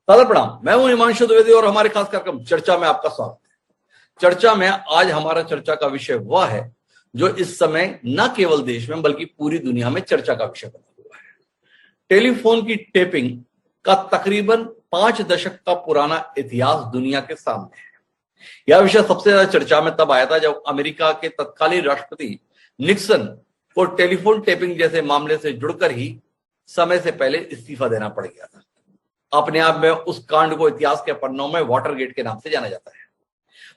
सादर प्रणाम। मैं हूं हिमांशु द्विवेदी और हमारे खास कार्यक्रम चर्चा में आपका स्वागत है। चर्चा में आज हमारा चर्चा का विषय वह है जो इस समय न केवल देश में बल्कि पूरी दुनिया में चर्चा का विषय बना हुआ है। टेलीफोन की टेपिंग का तकरीबन 5 दशक का पुराना इतिहास दुनिया के सामने है। यह विषय सबसे ज्यादा चर्चा में तब आया था जब अमेरिका के तत्कालीन राष्ट्रपति निक्सन को टेलीफोन टेपिंग जैसे मामले से जुड़कर ही समय से पहले इस्तीफा देना पड़ गया था। अपने आप में उस कांड को इतिहास के पन्नों में वाटरगेट के नाम से जाना जाता है।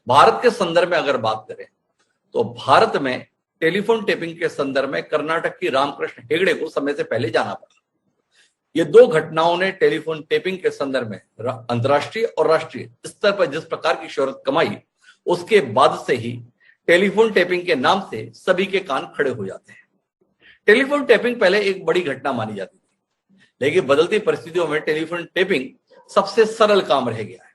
भारत के संदर्भ में अगर बात करें तो भारत में टेलीफोन टेपिंग के संदर्भ में कर्नाटक की रामकृष्ण हेगड़े को समय से पहले जाना पड़ा। ये दो घटनाओं ने टेलीफोन टेपिंग के संदर्भ में अंतर्राष्ट्रीय और राष्ट्रीय स्तर पर जिस प्रकार की शोहरत कमाई, उसके बाद से ही टेलीफोन टेपिंग के नाम से सभी के कान खड़े हो जाते हैं। टेलीफोन टेपिंग पहले एक बड़ी घटना मानी जाती थी, लेकिन बदलती परिस्थितियों में टेलीफोन टेपिंग सबसे सरल काम रह गया है।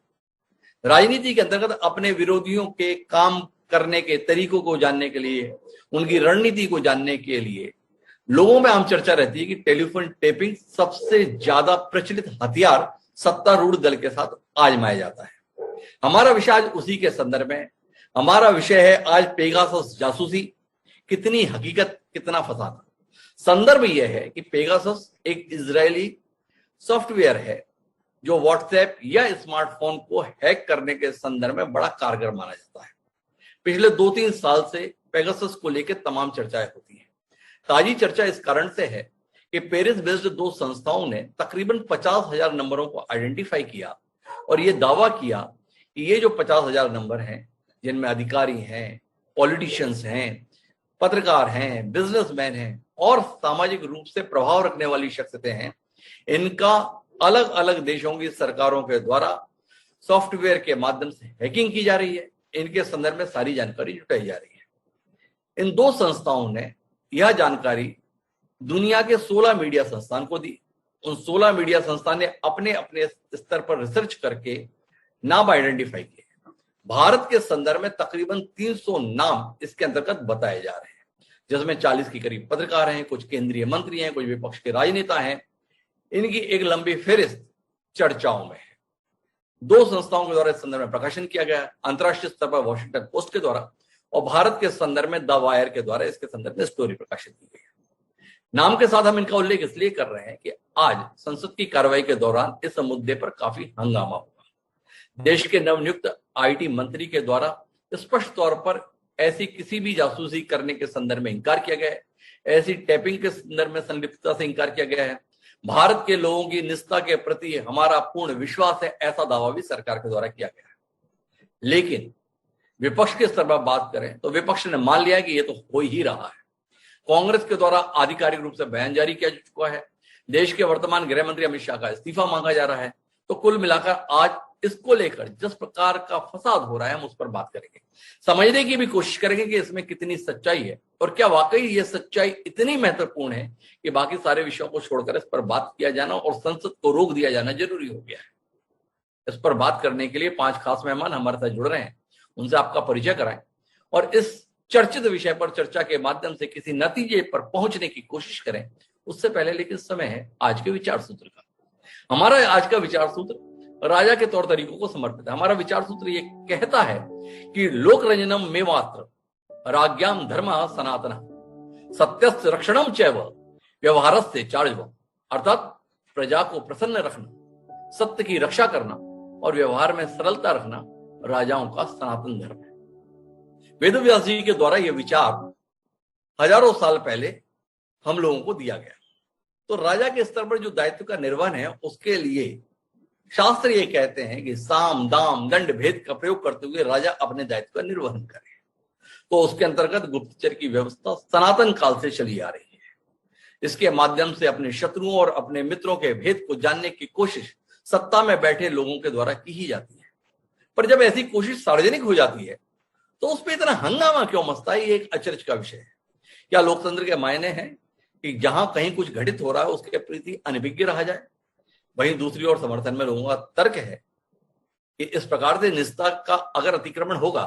राजनीति के अंतर्गत अपने विरोधियों के काम करने के तरीकों को जानने के लिए, उनकी रणनीति को जानने के लिए लोगों में आम चर्चा रहती है कि टेलीफोन टेपिंग सबसे ज्यादा प्रचलित हथियार सत्तारूढ़ दल के साथ आजमाया जाता है। हमारा विषय आज उसी के संदर्भ में। हमारा विषय है आज पेगासस जासूसी, कितनी हकीकत कितना फसाना। संदर्भ यह है कि पेगासस एक इजरायली सॉफ्टवेयर है जो व्हाट्सएप या स्मार्टफोन को हैक करने के संदर्भ में बड़ा कारगर माना जाता है। पिछले 2-3 साल से पेगासस को लेकर तमाम चर्चाएं होती हैं। ताजी चर्चा इस कारण से है कि पेरिस बेस्ड 2 संस्थाओं ने तकरीबन 50,000 नंबरों को आइडेंटिफाई किया और यह दावा किया कि ये जो 50,000 नंबर हैं, जिनमें अधिकारी हैं, पॉलिटिशियंस हैं, पत्रकार हैं, बिजनेसमैन हैं और सामाजिक रूप से प्रभाव रखने वाली शख्सियतें हैं, इनका अलग अलग देशों की सरकारों के द्वारा सॉफ्टवेयर के माध्यम से हैकिंग की जा रही है। इनके संदर्भ में सारी जानकारी जुटाई जा रही है। इन 2 संस्थाओं ने यह जानकारी दुनिया के 16 मीडिया संस्थान को दी। उन 16 मीडिया संस्थान ने अपने अपने स्तर पर रिसर्च करके नाम आइडेंटिफाई किए। भारत के संदर्भ में तकरीबन 300 नाम इसके अंतर्गत बताए जा रहे हैं, जिसमें 40 के करीब पत्रकार हैं, कुछ केंद्रीय मंत्री हैं, कुछ विपक्ष के राजनेता हैं। इनकी एक लंबी फेहरिस्त चर्चाओं में है। 2 संस्थाओं के द्वारा इस संदर्भ में प्रकाशन किया गया, अंतर्राष्ट्रीय स्तर पर वॉशिंगटन पोस्ट के द्वारा और भारत के संदर्भ में द वायर के द्वारा इसके संदर्भ में स्टोरी प्रकाशित की गई है। नाम के साथ हम इनका उल्लेख इसलिए कर रहे हैं कि आज संसद की कार्रवाई के दौरान इस मुद्दे पर काफी हंगामा हुआ। देश के नवनियुक्त आईटी मंत्री के द्वारा स्पष्ट तौर पर ऐसी किसी भी जासूसी करने के संदर्भ में इंकार किया गया है। ऐसी टैपिंग के संदर्भ में संलिप्तता से इंकार किया गया है। भारत के लोगों की निष्ठा के प्रति हमारा पूर्ण विश्वास है, ऐसा दावा भी सरकार के द्वारा किया गया है। लेकिन विपक्ष के स्तर पर बात करें तो विपक्ष ने मान लिया कि यह तो हो ही रहा है। कांग्रेस के द्वारा आधिकारिक रूप से बयान जारी किया जा चुका है। देश के वर्तमान गृह मंत्री अमित शाह का इस्तीफा मांगा जा रहा है। तो कुल मिलाकर आज इसको लेकर जिस प्रकार का फसाद हो रहा है, हम उस पर बात करेंगे, समझने की भी कोशिश करेंगे कि इसमें कितनी सच्चाई है और क्या वाकई ये सच्चाई इतनी महत्वपूर्ण है कि बाकी सारे विषयों को छोड़कर इस पर बात किया जाना और संसद को रोक दिया जाना जरूरी हो गया है। इस पर बात करने के लिए 5 खास मेहमान हमारे साथ जुड़ रहे हैं, उनसे आपका परिचय कराएं और इस चर्चित विषय पर चर्चा के माध्यम से किसी नतीजे पर पहुंचने की कोशिश करें। उससे पहले लेकिन समय है आज के विचार सूत्र का। हमारा आज का विचार सूत्र राजा के तौर तरीकों को समर्पित है। हमारा विचार सूत्र ये कहता है कि लोक रंजनम में मात्र राज्ञाम धर्म सनातन सत्यस्य रक्षणम चैव व्यवहारस्य चार्जवम, अर्थात प्रजा को प्रसन्न रखना, सत्य की रक्षा करना और व्यवहार में सरलता रखना राजाओं का सनातन धर्म है। वेदव्यास जी के द्वारा यह विचार हजारों साल पहले हम लोगों को दिया गया। तो राजा के स्तर पर जो दायित्व का निर्वहन है, उसके लिए शास्त्र ये कहते हैं कि साम दाम दंड भेद का प्रयोग करते हुए राजा अपने दायित्व का निर्वहन करे। तो उसके अंतर्गत गुप्तचर की व्यवस्था सनातन काल से चली आ रही है। इसके माध्यम से अपने शत्रुओं और अपने मित्रों के भेद को जानने की कोशिश सत्ता में बैठे लोगों के द्वारा की ही जाती है। पर जब ऐसी कोशिश सार्वजनिक हो जाती है तो उस पर इतना हंगामा क्यों मचता है, ये एक अचरज का विषय है। क्या लोकतंत्र के मायने हैं कि जहां कहीं कुछ घटित हो रहा है उसके प्रति अनभिज्ञ रहा जाए? वहीं दूसरी ओर समर्थन में लोगों का तर्क है कि इस प्रकार से निष्ठा का अगर अतिक्रमण होगा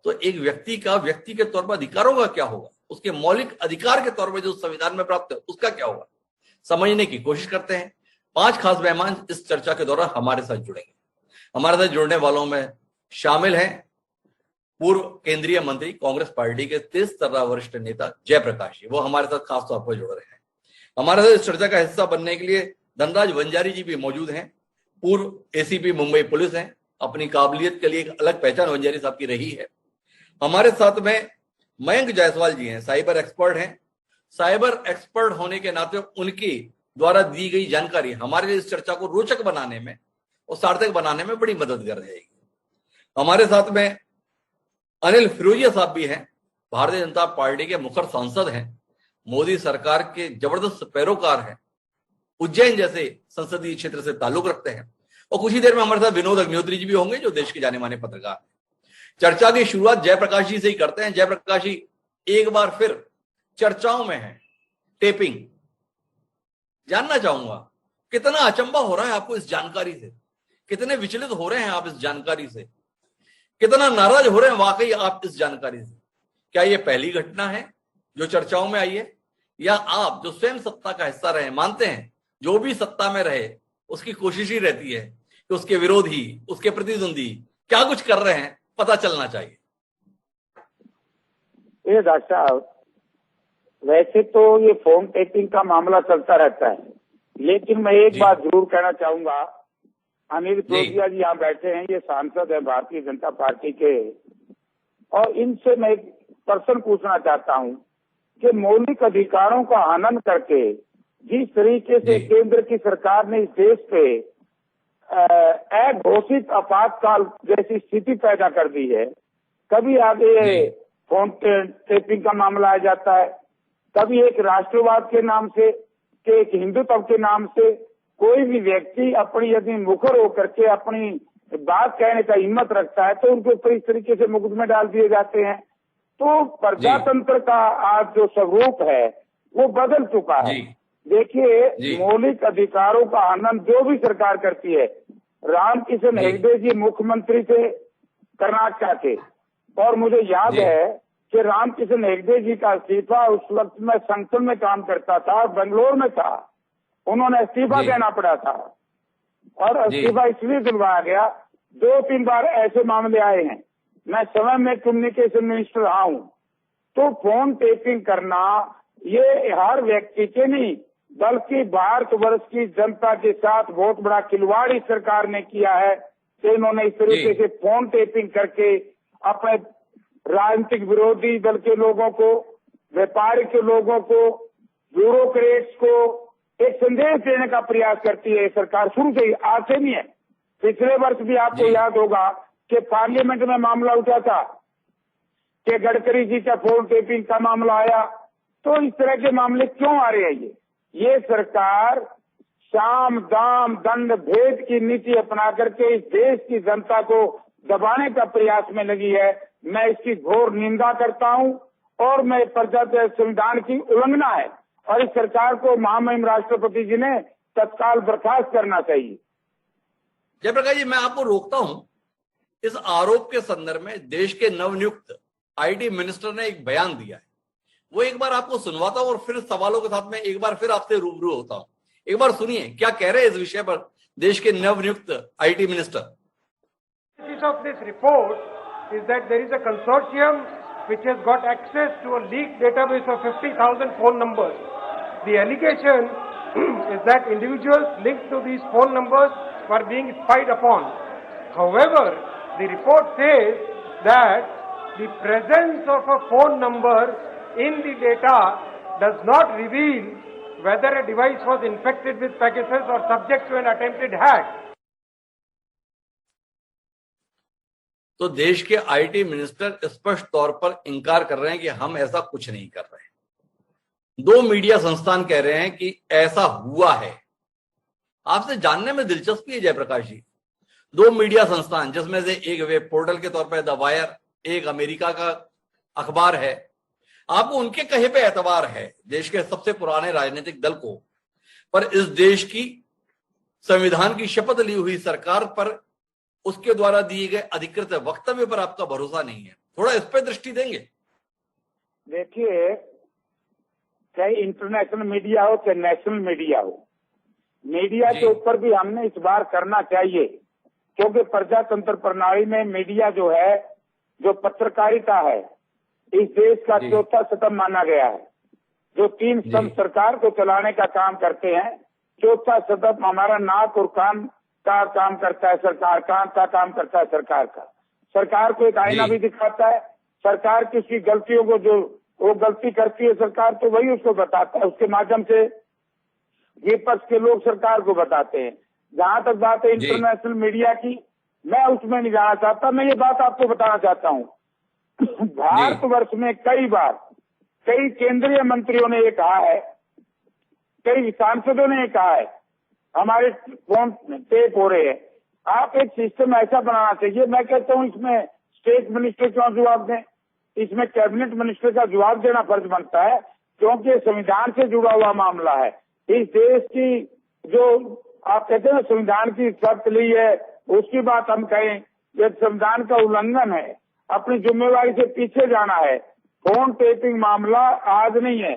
तो एक व्यक्ति का व्यक्ति के तौर पर अधिकारों का क्या होगा, उसके मौलिक अधिकार के तौर पर जो संविधान में प्राप्त है उसका क्या होगा। समझने की कोशिश करते हैं 5 खास मेहमान इस चर्चा के दौरान हमारे साथ जुड़ेंगे। हमारे साथ जुड़ने वालों में शामिल हैं पूर्व केंद्रीय मंत्री, कांग्रेस पार्टी के तेज तर्रा वरिष्ठ नेता जयप्रकाश जी, वो हमारे साथ खास तौर पर जुड़ रहे हैं। हमारे साथ इस चर्चा का हिस्सा बनने के लिए धनराज वंजारी जी भी मौजूद हैं, पूर्व एसीपी मुंबई पुलिस हैं, अपनी काबिलियत के लिए एक अलग पहचान वंजारी साहब की रही है। हमारे साथ में मयंक जायसवाल जी हैं, साइबर एक्सपर्ट हैं। साइबर एक्सपर्ट होने के नाते उनकी द्वारा दी गई जानकारी हमारे लिए इस चर्चा को रोचक बनाने में और सार्थक बनाने में बड़ी मददगार रहेगी। हमारे साथ में अनिल फिरोजिया साहब भी हैं, भारतीय जनता पार्टी के मुखर सांसद हैं, मोदी सरकार के जबरदस्त पैरोकार हैं, उज्जैन जैसे संसदीय क्षेत्र से ताल्लुक रखते हैं। और कुछ ही देर में हमारे साथ विनोद अग्निहोत्री जी भी होंगे, जो देश के जाने माने पत्रकार हैं। चर्चा की शुरुआत जयप्रकाश जी से ही करते हैं। जयप्रकाश जी, एक बार फिर चर्चाओं में है टेपिंग। जानना चाहूंगा कितना अचंभा हो रहा है आपको इस जानकारी से, कितने विचलित हो रहे हैं आप इस जानकारी से, कितना नाराज हो रहे हैं वाकई आप इस जानकारी से। क्या ये पहली घटना है जो चर्चाओं में आई है, या आप जो स्वयं सत्ता का हिस्सा रहे मानते हैं जो भी सत्ता में रहे उसकी कोशिश ही रहती है कि उसके विरोधी, उसके प्रतिद्वंदी क्या कुछ कर रहे हैं पता चलना चाहिए? ये डॉक्टर साहब, वैसे तो ये फोन टेपिंग का मामला चलता रहता है, लेकिन मैं एक बात जरूर कहना चाहूंगा। अनिल फिरोजिया जी यहाँ बैठे हैं, ये सांसद है भारतीय जनता पार्टी के, और इनसे मैं एक प्रश्न पूछना चाहता हूँ कि मौलिक अधिकारों का हनन करके जिस तरीके से केंद्र की सरकार ने इस देश पे अघोषित आपातकाल जैसी स्थिति पैदा कर दी है, कभी आगे फोन टेपिंग का मामला आ जाता है, कभी एक राष्ट्रवाद के नाम से, के एक हिंदुत्व के नाम से कोई भी व्यक्ति अपनी यदि मुखर होकर के अपनी बात कहने का हिम्मत रखता है तो उनके ऊपर इस तरीके से मुकदमे डाल दिए जाते हैं। तो प्रजातंत्र का आज जो स्वरूप है वो बदल चुका है। देखिए, मौलिक अधिकारों का हनन जो भी सरकार करती है, रामकिशन हेगड़े जी मुख्यमंत्री थे कर्नाटक के, और मुझे याद है कि रामकिशन हेगड़े जी का इस्तीफा उस वक्त में संसद में काम करता था, बेंगलोर में था, उन्होंने इस्तीफा देना पड़ा था, और इस्तीफा इसलिए दिलवाया गया। 2-3 बार ऐसे मामले आए हैं, मैं समय में कम्युनिकेशन मिनिस्टर रहा हूँ। तो फोन टेपिंग करना ये हर व्यक्ति के नहीं बल्कि भारतवर्ष की जनता के साथ बहुत बड़ा खिलवाड़ इस सरकार ने किया है कि इन्होंने इस तरीके से फोन टेपिंग करके अपने राजनीतिक विरोधी दल के लोगों को, व्यापारी के लोगों को, ब्यूरोक्रेट्स को एक संदेश देने का प्रयास करती है सरकार, शुरू से ही, आज से नहीं है। पिछले वर्ष भी आपको याद होगा कि पार्लियामेंट में मामला उठा था कि गडकरी जी का फोन टेपिंग का मामला आया। तो इस तरह के मामले क्यों आ रहे हैं? ये सरकार साम दाम दंड भेद की नीति अपना करके इस देश की जनता को दबाने का प्रयास में लगी है। मैं इसकी घोर निंदा करता हूं, और मैं प्रजातंत्र संविधान की उल्लंघना है, और इस सरकार को महामहिम राष्ट्रपति जी ने तत्काल बर्खास्त करना चाहिए। जयप्रकाश जी, मैं आपको रोकता हूं। इस आरोप के संदर्भ में देश के नवनियुक्त आईटी मिनिस्टर ने एक बयान दिया है, वो एक बार आपको सुनवाता हूं और फिर सवालों के साथ में एक बार फिर आपसे रूबरू होता हूं। एक बार सुनिए क्या कह रहे हैं इस विषय पर देश के नवनियुक्त IT minister. Of this report is that there is a consortium which has got access to a leaked database of 50,000 phone numbers. The allegation is that individuals linked to these phone numbers were being spied upon. However, the report says that the presence of a phone number in the data does not reveal whether a device was infected with Pegasus or subject to an attempted hack. तो देश के IT minister स्पष्ट तौर पर इंकार कर रहे हैं कि हम ऐसा कुछ नहीं कर रहे। 2 मीडिया संस्थान कह रहे हैं कि ऐसा हुआ है। आपसे जानने में दिलचस्पी है जयप्रकाश जी, 2 मीडिया संस्थान जिसमें से एक वेब पोर्टल के तौर पर द वायर, एक अमेरिका का अखबार है, आपको उनके कहे पे एतबार है देश के सबसे पुराने राजनीतिक दल को, पर इस देश की संविधान की शपथ ली हुई सरकार पर उसके द्वारा दिए गए अधिकृत वक्तव्य पर आपका भरोसा नहीं है। थोड़ा इस पर दृष्टि देंगे? देखिए, चाहे इंटरनेशनल मीडिया हो चाहे नेशनल मीडिया हो, मीडिया के ऊपर भी हमने इस बार करना चाहिए, क्योंकि प्रजातंत्र प्रणाली में मीडिया जो है, जो पत्रकारिता है, इस देश का चौथा स्तंभ माना गया है। जो 3 स्तंभ सरकार को चलाने का काम करते हैं, चौथा स्तंभ हमारा नाक और कान का काम करता है सरकार, कान का काम करता है सरकार का। सरकार को एक आईना भी दिखाता है, सरकार की उसकी गलतियों को, जो वो गलती करती है सरकार, तो वही उसको बताता है, उसके माध्यम से विपक्ष के लोग सरकार को बताते हैं। जहां तक बात है इंटरनेशनल मीडिया की, मैं उसमें नहीं जाना चाहता, मैं ये बात आपको बताना चाहता हूँ। भारतवर्ष में कई बार कई केंद्रीय मंत्रियों ने ये कहा है, कई सांसदों ने ये कहा है, हमारे फोन टेप हो रहे हैं, आप एक सिस्टम ऐसा बनाना चाहिए। मैं कहता हूँ इसमें स्टेट मिनिस्टर क्यों जवाब दें, इसमें कैबिनेट मिनिस्टर का जवाब देना फर्ज बनता है, क्योंकि संविधान से जुड़ा हुआ मामला है। इस देश की जो आप कहते हैं संविधान की शर्त ली है, उसकी बात हम कहें, यह संविधान का उल्लंघन है, अपनी जिम्मेवारी से पीछे जाना है। फोन टेपिंग मामला आज नहीं है,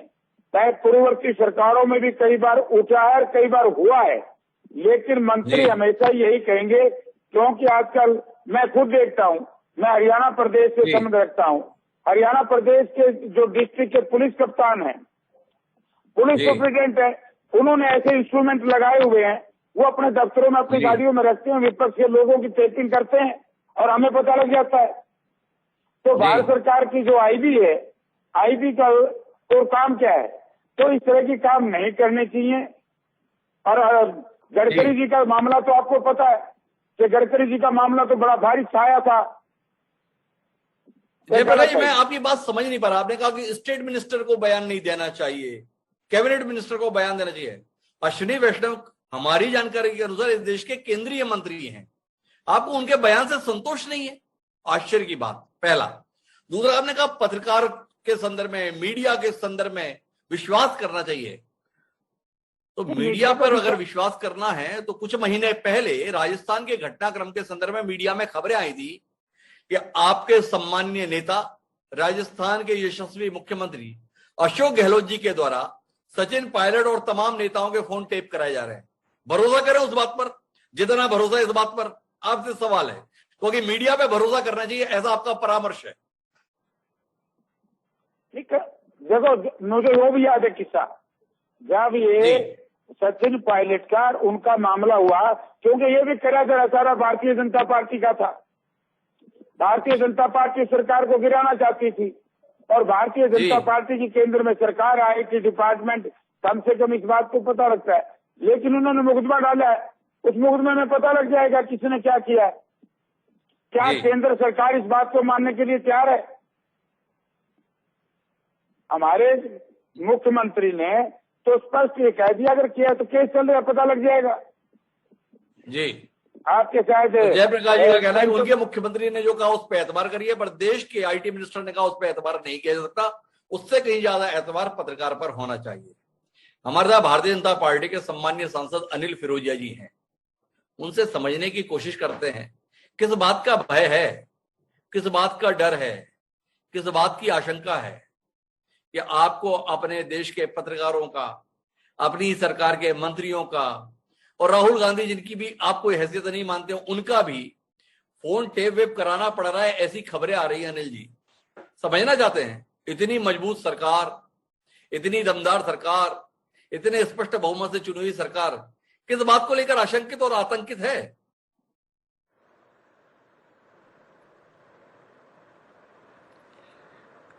चाहे पूर्ववर्ती सरकारों में भी कई बार उठा है और कई बार हुआ है, लेकिन मंत्री हमेशा यही कहेंगे, क्योंकि आजकल मैं खुद देखता हूँ, मैं हरियाणा प्रदेश से संबंध रखता हूँ। हरियाणा प्रदेश के जो डिस्ट्रिक्ट के पुलिस कप्तान हैं, पुलिस सुप्रिटेंडेंट है, उन्होंने ऐसे इंस्ट्रूमेंट लगाए हुए हैं, वो अपने दफ्तरों में अपनी गाड़ियों में रखते हैं, विपक्ष के लोगों की टेपिंग करते हैं और हमें पता लग जाता है। तो भारत सरकार की जो आईबी है, आईबी का तो काम क्या है, तो इस तरह की काम नहीं करने चाहिए। और गडकरी जी का मामला तो आपको पता है कि गडकरी जी का मामला तो बड़ा भारी छाया था। जयप्रकाश जी, मैं आपकी बात समझ नहीं पा रहा। आपने कहा कि स्टेट मिनिस्टर को बयान नहीं देना चाहिए, कैबिनेट मिनिस्टर को बयान देना चाहिए। अश्विनी वैष्णव हमारी जानकारी के अनुसार इस देश के केंद्रीय मंत्री हैं, आपको उनके बयान से संतोष नहीं है? आश्चर्य की बात, पहला। दूसरा, आपने कहा पत्रकार के संदर्भ में, मीडिया के संदर्भ में विश्वास करना चाहिए। तो मीडिया पर अगर विश्वास करना है तो कुछ महीने पहले राजस्थान के घटनाक्रम के संदर्भ में मीडिया में खबरें आई थी कि आपके सम्माननीय नेता, राजस्थान के यशस्वी मुख्यमंत्री अशोक गहलोत जी के द्वारा सचिन पायलट और तमाम नेताओं के फोन टेप कराए जा रहे हैं। भरोसा करें उस बात पर, जितना भरोसा इस बात पर। आपसे सवाल है, क्योंकि मीडिया पे भरोसा करना चाहिए, ऐसा आपका परामर्श है। ठीक है, देखो मुझे वो भी याद है किस्सा, जब ये सचिन पायलट का उनका मामला हुआ, क्योंकि ये भी करा जरा सारा भारतीय जनता पार्टी का था। भारतीय जनता पार्टी सरकार को गिराना चाहती थी और भारतीय जनता पार्टी की केंद्र में सरकार, आईटी डिपार्टमेंट कम से कम इस बात को पता लगता है, लेकिन उन्होंने मुकदमा डाला है। उस मुकदमे में पता लग जाएगा किसने क्या किया है। क्या केंद्र सरकार इस बात को मानने के लिए तैयार है? हमारे मुख्यमंत्री ने तो स्पष्ट ये कह दिया, अगर किया तो केस चल रहा, पता लग जाएगा। जी, आपके शायद तो जयप्रकाश जी का कहना है कि उनके मुख्यमंत्री ने जो कहा उस पर एतबार करिए, पर देश के आईटी मिनिस्टर ने कहा उस पर एतबार नहीं किया जा सकता। उससे कहीं ज्यादा एतबार पत्रकार पर होना चाहिए। हमारे साथ भारतीय जनता पार्टी के सम्मानीय सांसद अनिल फिरोजिया जी हैं, उनसे समझने की कोशिश करते हैं किस बात का भय है, किस बात का डर है, किस बात की आशंका है कि आपको अपने देश के पत्रकारों का, अपनी सरकार के मंत्रियों का, और राहुल गांधी जिनकी भी आप कोई हैसियत नहीं मानते हो, उनका भी फोन टेप वेप कराना पड़ रहा है। ऐसी खबरें आ रही है। अनिल जी, समझना चाहते हैं, इतनी मजबूत सरकार, इतनी दमदार सरकार, इतने स्पष्ट बहुमत से चुनी हुई सरकार किस बात को लेकर आशंकित और आतंकित है?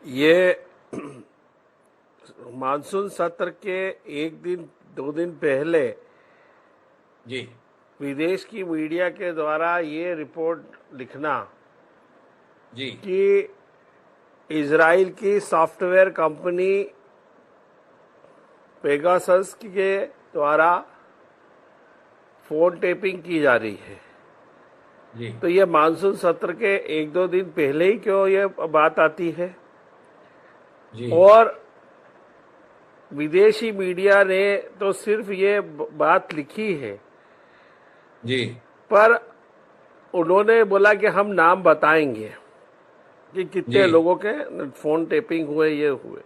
ये मानसून सत्र के 1-2 दिन पहले जी विदेश की मीडिया के द्वारा ये रिपोर्ट लिखना जी कि इजराइल की सॉफ्टवेयर कंपनी पेगासस के द्वारा फोन टेपिंग की जा रही है जी, तो ये मानसून सत्र के 1-2 दिन पहले ही क्यों ये बात आती है जी। और विदेशी मीडिया ने तो सिर्फ ये बात लिखी है जी, पर उन्होंने बोला कि हम नाम बताएंगे कि कितने लोगों के फोन टेपिंग हुए, ये हुए।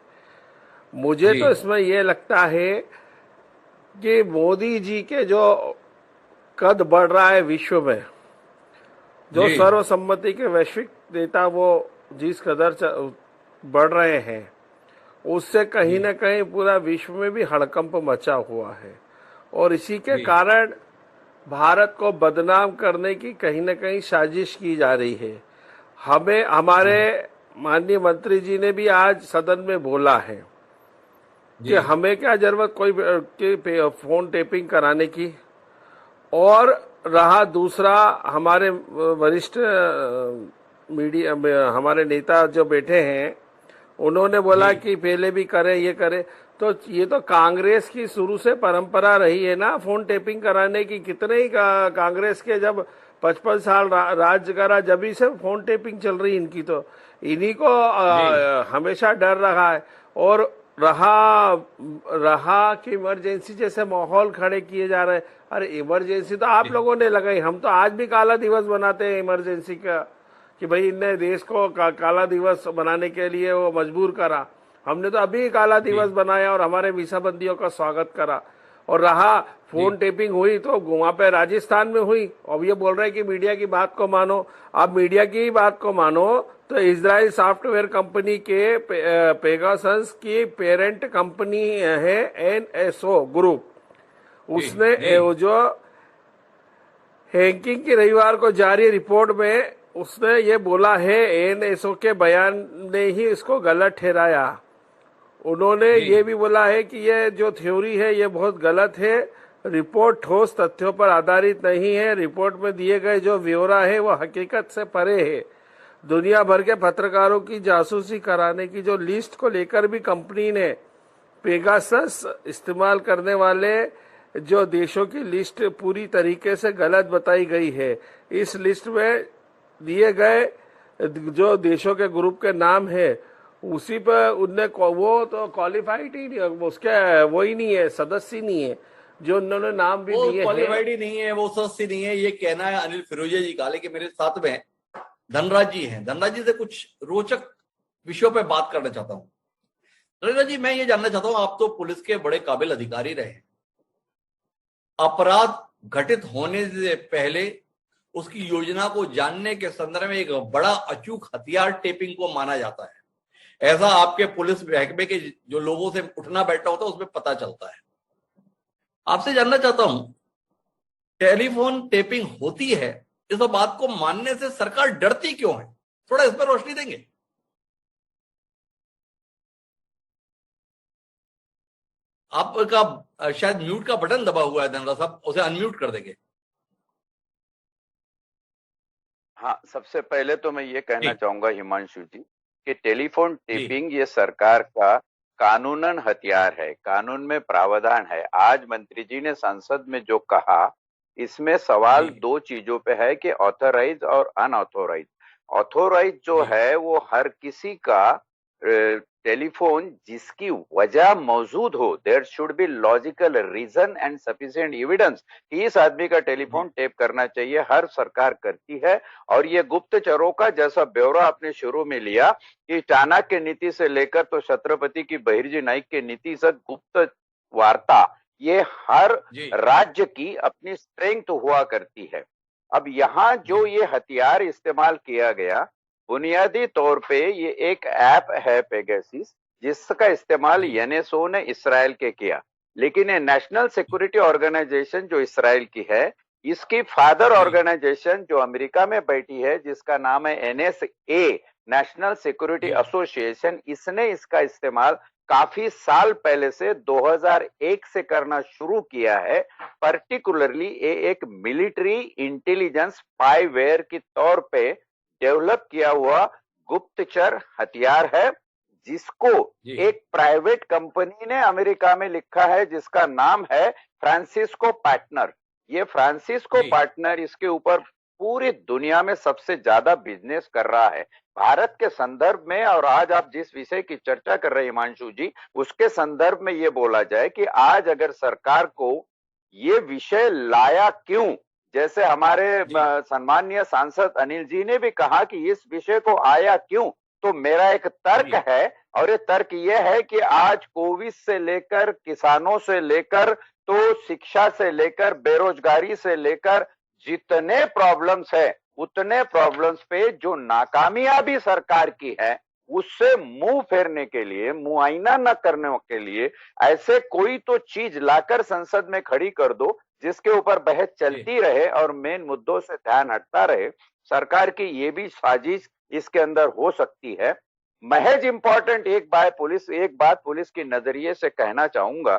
मुझे तो इसमें ये लगता है कि मोदी जी के जो कद बढ़ रहा है विश्व में, जो जी सर्वसम्मति के वैश्विक नेता वो जिस कदर बढ़ रहे हैं, उससे कहीं जी न कहीं पूरा विश्व में भी हड़कंप मचा हुआ है। और इसी के जी कारण भारत को बदनाम करने की कहीं न कहीं साजिश की जा रही है। हमें हमारे माननीय मंत्री जी ने भी आज सदन में बोला है कि जी हमें क्या जरूरत कोई फोन टेपिंग कराने की। और रहा दूसरा, हमारे वरिष्ठ मीडिया में हमारे नेता जो बैठे हैं, उन्होंने बोला जी कि पहले भी करे, ये करे। तो ये तो कांग्रेस की शुरू से परंपरा रही है ना फोन टेपिंग कराने की। कितने ही कांग्रेस के जब 55 साल राज करा, जब ही से फोन टेपिंग चल रही इनकी। तो इन्हीं को जी हमेशा डर रहा है। और रहा रहा कि इमरजेंसी जैसे माहौल खड़े किए जा रहे हैं। अरे इमरजेंसी तो आप जी लोगों ने लगाई, हम तो आज भी काला दिवस बनाते हैं इमरजेंसी का, कि भाई इनने देश को काला दिवस बनाने के लिए वो मजबूर करा। हमने तो अभी काला दिवस जी बनाया और हमारे वीसाबंदियों का स्वागत करा। और रहा जी फोन टेपिंग हुई तो वहां पे राजस्थान में हुई। अब ये बोल रहे हैं कि मीडिया की बात को मानो। आप मीडिया की ही बात को मानो तो इजराइल सॉफ्टवेयर कंपनी के पेगासस की पेरेंट कंपनी है एनएसओ ग्रुप। जी उसने जी वो जो हैकिंग की रविवार को जारी रिपोर्ट में उसने ये बोला है, एनएसओ के बयान ने ही इसको गलत ठहराया। उन्होंने जी ये भी बोला है कि ये जो थ्योरी है ये बहुत गलत है। रिपोर्ट ठोस तथ्यों पर आधारित नहीं है। रिपोर्ट में दिए गए जो ब्यौरा है वो हकीकत से परे है। दुनिया भर के पत्रकारों की जासूसी कराने की जो लिस्ट को लेकर भी कंपनी ने पेगासस इस्तेमाल करने वाले जो देशों की लिस्ट पूरी तरीके से गलत बताई गई है। इस लिस्ट में दिए गए जो देशों के ग्रुप के नाम है उसी पर उनने वो तो क्वालिफाइड ही नहीं, उसके वो ही नहीं है, सदस्य ही नहीं है जो उन्होंने नाम भी वो दिए हैं। क्वालिफाइड ही नहीं है, वो सदस्य नहीं है, ये कहना है अनिल फिरोजिया जी का। लेकिन मेरे साथ में धनराज जी हैं। धनराज जी से कुछ रोचक विषयों पे बात करना चाहता हूँ। धनराज जी, मैं ये जानना चाहता हूँ, आप तो पुलिस के बड़े काबिल अधिकारी रहे हैं। अपराध घटित होने से पहले उसकी योजना को जानने के संदर्भ में एक बड़ा अचूक हथियार टेपिंग को माना जाता है। ऐसा आपके पुलिस महकमे के जो लोगों से उठना बैठना होता है उसमें पता चलता है। आपसे जानना चाहता हूं, टेलीफोन टेपिंग होती है, इस बात को मानने से सरकार डरती क्यों है? थोड़ा इस पर रोशनी देंगे? आपका शायद म्यूट का बटन दबा हुआ है धनराज साहब, उसे अनम्यूट कर देंगे। हाँ, सबसे पहले तो मैं ये कहना जी चाहूंगा हिमांशु जी कि टेलीफोन जी टेपिंग ये सरकार का कानूनन हथियार है, कानून में प्रावधान है। आज मंत्री जी ने संसद में जो कहा, इसमें सवाल जी दो चीजों पे है कि ऑथोराइज और अनऑथोराइज। ऑथोराइज जो जी है वो हर किसी का टेलीफोन जिसकी वजह मौजूद हो, there should be logical reason and sufficient evidence कि इस आदमी का टेलीफोन टेप करना चाहिए, हर सरकार करती है। और ये गुप्तचरों का जैसा ब्यौरा आपने शुरू में लिया कि चाणक्य नीति से लेकर तो छत्रपति की बहिर्जी नाइक की नीति तक गुप्त वार्ता, ये हर जी राज्य की अपनी स्ट्रेंथ हुआ करती है। अब यहाँ जो जी ये हथियार इस्तेमाल किया गया, बुनियादी तौर पे ये एक ऐप है पेगासस, जिसका इस्तेमाल जी एनएसओ ने इसराइल के किया। लेकिन ये नेशनल सिक्योरिटी ऑर्गेनाइजेशन जो इसराइल की है, इसकी फादर जी ऑर्गेनाइजेशन जो अमेरिका में बैठी है, जिसका नाम है एनएसए, नेशनल सिक्योरिटी जी एसोसिएशन, इसने इसका इस्तेमाल काफी साल पहले से 2001 से करना शुरू किया है। पर्टिकुलरली ये एक मिलिट्री इंटेलिजेंस स्पाईवेयर के तौर पे डेवलप किया हुआ गुप्तचर हथियार है, जिसको जी एक प्राइवेट कंपनी ने अमेरिका में लिखा है, जिसका नाम है फ्रांसिस्को पार्टनर। ये फ्रांसिस्को जी पार्टनर इसके ऊपर पूरी दुनिया में सबसे ज्यादा बिजनेस कर रहा है। भारत के संदर्भ में, और आज आप जिस विषय की चर्चा कर रहे हैं हिमांशु जी, उसके संदर्भ में ये बोला जाए कि आज अगर सरकार को ये विषय लाया क्यों, जैसे हमारे जी सम्माननीय सांसद अनिल जी ने भी कहा कि इस विषय को आया क्यों, तो मेरा एक तर्क है, और ये तर्क ये है कि आज कोविड से लेकर, किसानों से लेकर, तो शिक्षा से लेकर, बेरोजगारी से लेकर जितने प्रॉब्लम्स है, उतने प्रॉब्लम्स पे जो नाकामयाबी सरकार की है उससे मुंह फेरने के लिए, मुआयना न करने के लिए ऐसे कोई तो चीज लाकर संसद में खड़ी कर दो जिसके ऊपर बहस चलती रहे और मेन मुद्दों से ध्यान हटता रहे। सरकार की ये भी साजिश इसके अंदर हो सकती है। महज इंपॉर्टेंट एक बात पुलिस के नजरिए से कहना चाहूंगा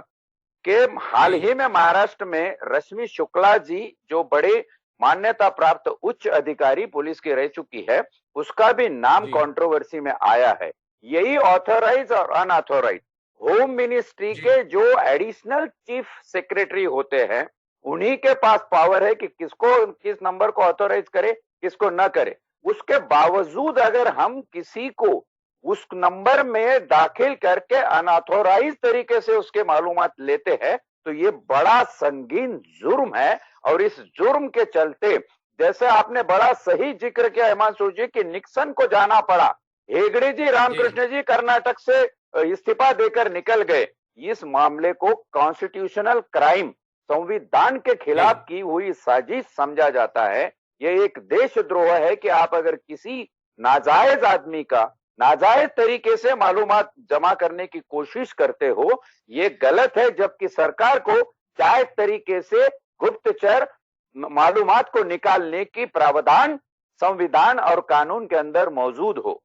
कि हाल ही में महाराष्ट्र में रश्मि शुक्ला जी, जो बड़े मान्यता प्राप्त उच्च अधिकारी पुलिस की रह चुकी है, उसका भी नाम कंट्रोवर्सी में आया है। यही ऑथोराइज और अनऑथोराइज होम मिनिस्ट्री के जो एडिशनल चीफ सेक्रेटरी होते हैं, उन्हीं के पास पावर है कि किसको, किस नंबर को ऑथोराइज करे, किसको न करे। उसके बावजूद अगर हम किसी को उस नंबर में दाखिल करके अनऑथोराइज तरीके से उसके मालूमात लेते हैं तो ये बड़ा संगीन जुर्म है। और इस जुर्म के चलते, जैसे आपने बड़ा सही जिक्र किया हिमांशु जी कि निक्सन को जाना पड़ा, हेगड़े जी, रामकृष्ण जी कर्नाटक से इस्तीफा देकर निकल गए। इस मामले को कॉन्स्टिट्यूशनल क्राइम, संविधान के खिलाफ की हुई साजिश समझा जाता है। यह एक देशद्रोह है कि आप अगर किसी नाजायज आदमी का नाजायज तरीके से मालूमात जमा करने की कोशिश करते हो, ये गलत है। जबकि सरकार को जायज तरीके से गुप्तचर मालूमात को निकालने की प्रावधान संविधान और कानून के अंदर मौजूद हो।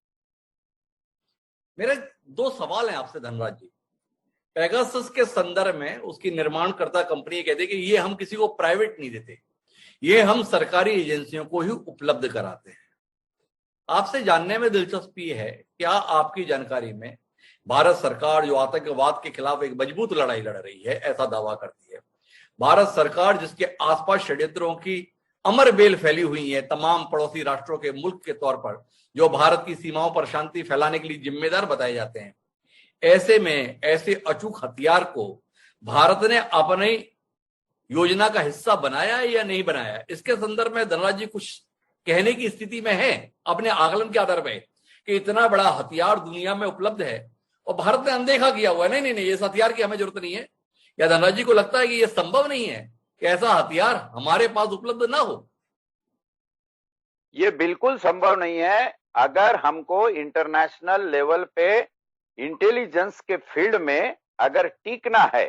मेरे दो सवाल हैं आपसे धनराज जी। पेगासस के संदर्भ में उसकी निर्माणकर्ता कंपनी कहती है कि ये हम किसी को प्राइवेट नहीं देते, ये हम सरकारी एजेंसियों को ही उपलब्ध कराते हैं। आपसे जानने में दिलचस्पी है, क्या आपकी जानकारी में भारत सरकार जो आतंकवाद के खिलाफ एक मजबूत लड़ाई लड़ रही है, ऐसा दावा करती है, भारत सरकार जिसके आसपास षड्यंत्रों की अमर बेल फैली हुई है, तमाम पड़ोसी राष्ट्रों के मुल्क के तौर पर जो भारत की सीमाओं पर शांति फैलाने के लिए जिम्मेदार बताए जाते हैं, ऐसे में ऐसे अचूक हथियार को भारत ने अपनी योजना का हिस्सा बनाया है या नहीं बनाया? इसके संदर्भ में धनराज जी कुछ कहने की स्थिति में है अपने आकलन के आधार पर कि इतना बड़ा हथियार दुनिया में उपलब्ध है और भारत ने अनदेखा किया हुआ है, नहीं, इस हथियार की हमें जरूरत नहीं है? या धनराज जी को लगता है कि यह संभव नहीं है कि ऐसा हथियार हमारे पास उपलब्ध ना हो? ये बिल्कुल संभव नहीं है। अगर हमको इंटरनेशनल लेवल पे इंटेलिजेंस के फील्ड में अगर टिकना है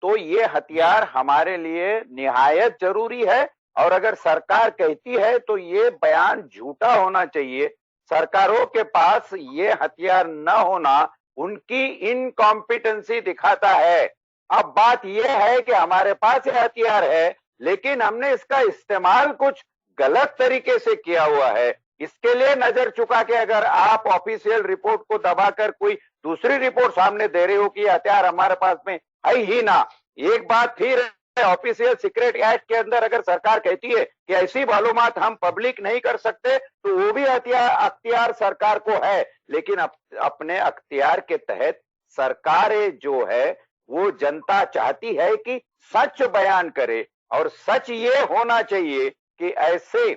तो ये हथियार हमारे लिए निहायत जरूरी है। और अगर सरकार कहती है तो ये बयान झूठा होना चाहिए। सरकारों के पास ये हथियार न होना उनकी इनकॉम्पिटेंसी दिखाता है। अब बात यह है कि हमारे पास ये हथियार है, लेकिन हमने इसका इस्तेमाल कुछ गलत तरीके से किया हुआ है। इसके लिए नजर चुका के अगर आप ऑफिशियल रिपोर्ट को दबाकर कोई दूसरी रिपोर्ट सामने दे रहे हो कि हथियार हमारे पास में है ही ना। एक बात फिर है, ऑफिशियल सीक्रेट एक्ट के अंदर अगर सरकार कहती है कि ऐसी मालूमात हम पब्लिक नहीं कर सकते तो वो भी अख्तियार सरकार को है। लेकिन अपने अख्तियार के तहत सरकारें जो है वो जनता चाहती है कि सच बयान करे। और सच ये होना चाहिए कि ऐसे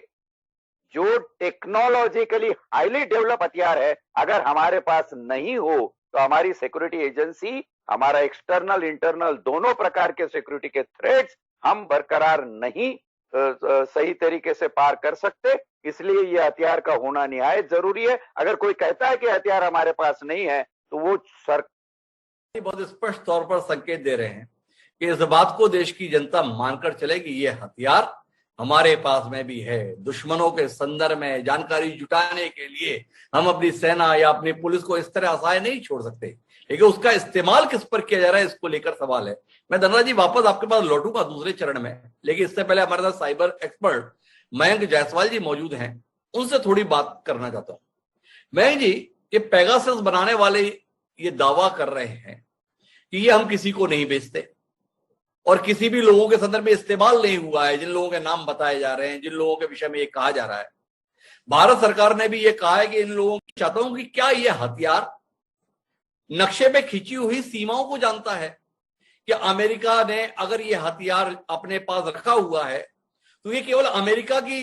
जो टेक्नोलॉजिकली हाईली डेवलप हथियार है अगर हमारे पास नहीं हो तो हमारी सिक्योरिटी एजेंसी, हमारा एक्सटर्नल इंटरनल दोनों प्रकार के सिक्योरिटी के थ्रेट्स हम बरकरार नहीं सही तरीके से पार कर सकते। इसलिए ये हथियार का होना निहायत जरूरी है। अगर कोई कहता है कि हथियार हमारे पास नहीं है तो वो बहुत स्पष्ट तौर पर संकेत दे रहे हैं कि इस बात को देश की जनता मानकर चले कि ये हथियार हमारे पास में भी है। दुश्मनों के संदर्भ में जानकारी जुटाने के लिए हम अपनी सेना या अपनी पुलिस को इस तरह असहाय नहीं छोड़ सकते, लेकिन उसका इस्तेमाल किस पर किया जा रहा है इसको लेकर सवाल है। मैं धनराज जी वापस आपके पास लौटूंगा दूसरे चरण में, लेकिन इससे पहले हमारे साथ साइबर एक्सपर्ट मयंक जायसवाल जी मौजूद हैं, उनसे थोड़ी बात करना चाहता हूं। मयंक जी, ये पेगासस बनाने वाले ये दावा कर रहे हैं कि ये हम किसी को नहीं बेचते और किसी भी लोगों के संदर्भ में इस्तेमाल नहीं हुआ है। जिन लोगों के नाम बताए जा रहे हैं, जिन लोगों के विषय में ये कहा जा रहा है, भारत सरकार ने भी ये कहा है कि इन लोगों की चाहता हूं कि क्या ये हथियार नक्शे पे खींची हुई सीमाओं को जानता है कि अमेरिका ने अगर ये हथियार अपने पास रखा हुआ है तो ये केवल अमेरिका की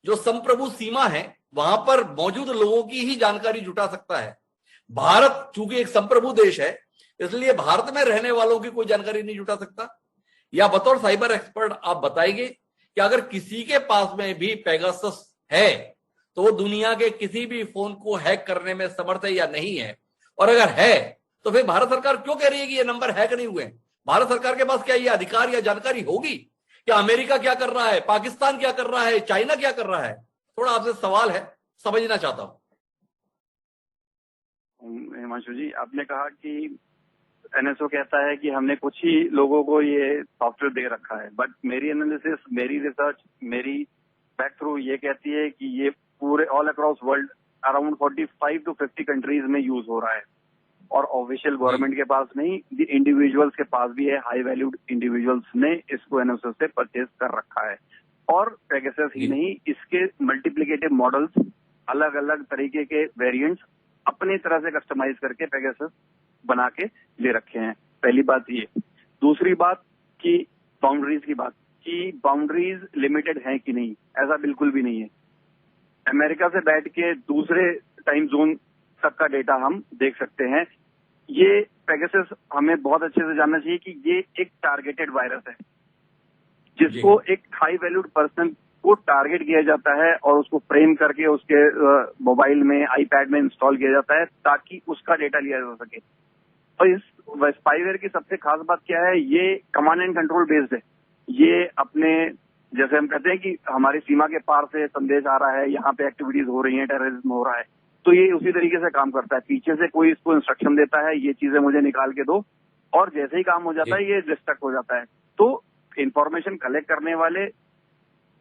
जो संप्रभु सीमा है वहां पर मौजूद लोगों की ही जानकारी जुटा सकता है। भारत चूंकि एक संप्रभु देश है, इसलिए भारत में रहने वालों की कोई जानकारी नहीं जुटा सकता। या बतौर साइबर एक्सपर्ट आप बताएंगे कि अगर किसी के पास में भी पेगासस है तो वो दुनिया के किसी भी फोन को हैक करने में समर्थ है या नहीं है? और अगर है तो फिर भारत सरकार क्यों कह रही है कि ये नंबर हैक नहीं हुए? भारत सरकार के पास क्या ये अधिकार या जानकारी होगी कि अमेरिका क्या कर रहा है, पाकिस्तान क्या कर रहा है, चाइना क्या कर रहा है? थोड़ा आपसे सवाल है, समझना चाहता हूं। हिमांशु जी, आपने कहा कि एनएसओ कहता है कि हमने कुछ ही लोगों को ये सॉफ्टवेयर दे रखा है, बट मेरी एनालिसिस, मेरी रिसर्च, मेरी बैक थ्रू ये कहती है कि ये पूरे all across world around 45 to 50 countries में यूज हो रहा है। और ऑफिशियल गवर्नमेंट के पास नहीं, इंडिविजुअल्स के पास भी है। हाई वैल्यूड इंडिविजुअल्स ने इसको एनएसओ से परचेज कर रखा है। और पेगासस ही नहीं, इसके मल्टीप्लिकेटिव मॉडल्स, अलग अलग तरीके के वेरिएंट्स अपनी तरह से कस्टमाइज करके पेगासस बना के ले रखे हैं। पहली बात ये। दूसरी बात कि बाउंड्रीज की बात, कि बाउंड्रीज लिमिटेड हैं कि नहीं, ऐसा बिल्कुल भी नहीं है। अमेरिका से बैठ के दूसरे टाइम जोन तक का डेटा हम देख सकते हैं। ये पेगासस हमें बहुत अच्छे से जानना चाहिए कि ये एक टारगेटेड वायरस है, जिसको एक हाई वैल्यूड पर्सन को टारगेट किया जाता है और उसको फ्रेम करके उसके मोबाइल में, आईपैड में इंस्टॉल किया जाता है ताकि उसका डेटा लिया जा सके। और इस स्पाईवेयर की सबसे खास बात क्या है, ये कमांड एंड कंट्रोल बेस्ड है। ये अपने, जैसे हम कहते हैं कि हमारी सीमा के पार से संदेश आ रहा है, यहाँ पे एक्टिविटीज हो रही हैं, टेररिज्म हो रहा है, तो ये उसी तरीके से काम करता है। पीछे से कोई इसको इंस्ट्रक्शन देता है, ये चीजें मुझे निकाल के दो, और जैसे ही काम हो जाता है ये डिस्ट्रक्ट हो जाता है। तो इंफॉर्मेशन कलेक्ट करने वाले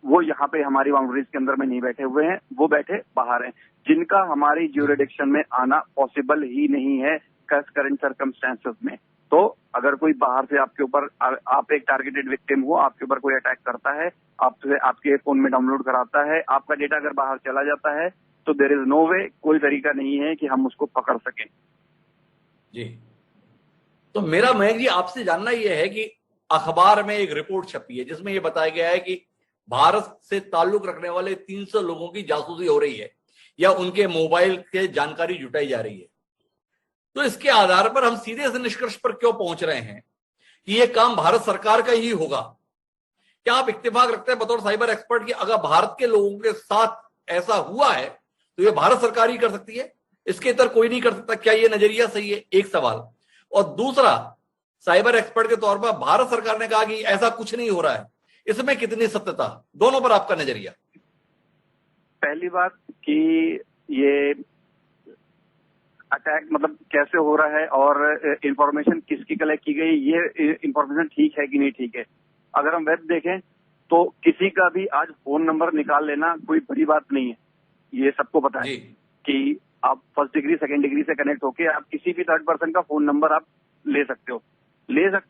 वो यहाँ पे हमारी बाउंड्रीज के अंदर में नहीं बैठे हुए हैं, वो बैठे बाहर हैं, जिनका हमारी ज्यूरिडिक्शन में आना पॉसिबल ही नहीं है करंट सर्कमस्टेंसेस में। तो अगर कोई बाहर से आपके ऊपर, आप एक टारगेटेड विक्टिम हो, आपके ऊपर कोई अटैक करता है, आपके फोन में डाउनलोड कराता है, आपका डेटा अगर बाहर चला जाता है, तो देयर इज नो वे, कोई तरीका नहीं है कि हम उसको पकड़ सकें। जी, तो मेरा मयंक जी आपसे जानना यह है कि अखबार में एक रिपोर्ट छपी है जिसमें यह बताया गया है कि भारत से ताल्लुक रखने वाले 300 लोगों की जासूसी हो रही है या उनके मोबाइल के जानकारी जुटाई जा रही है। तो इसके आधार पर हम सीधे इस निष्कर्ष पर क्यों पहुंच रहे हैं कि यह काम भारत सरकार का ही होगा? क्या आप इत्तेफाक रखते हैं बतौर साइबर एक्सपर्ट कि अगर भारत के लोगों के साथ ऐसा हुआ है तो यह भारत सरकार ही कर सकती है, इसके इतर कोई नहीं कर सकता? क्या यह नजरिया सही है? एक सवाल। और दूसरा, साइबर एक्सपर्ट के तौर पर भारत सरकार ने कहा कि ऐसा कुछ नहीं हो रहा है, इसमें कितनी सत्यता? दोनों पर आपका नजरिया। पहली बात कि ये अटैक मतलब कैसे हो रहा है और इंफॉर्मेशन किसकी कलेक्ट की गई, ये इंफॉर्मेशन ठीक है कि नहीं ठीक है। अगर हम वेब देखें तो किसी का भी आज फोन नंबर निकाल लेना कोई बड़ी बात नहीं है, ये सबको पता है कि आप फर्स्ट डिग्री सेकंड डिग्री से कनेक्ट होके आप किसी भी थर्ड पर्सन का फोन नंबर आप ले सकते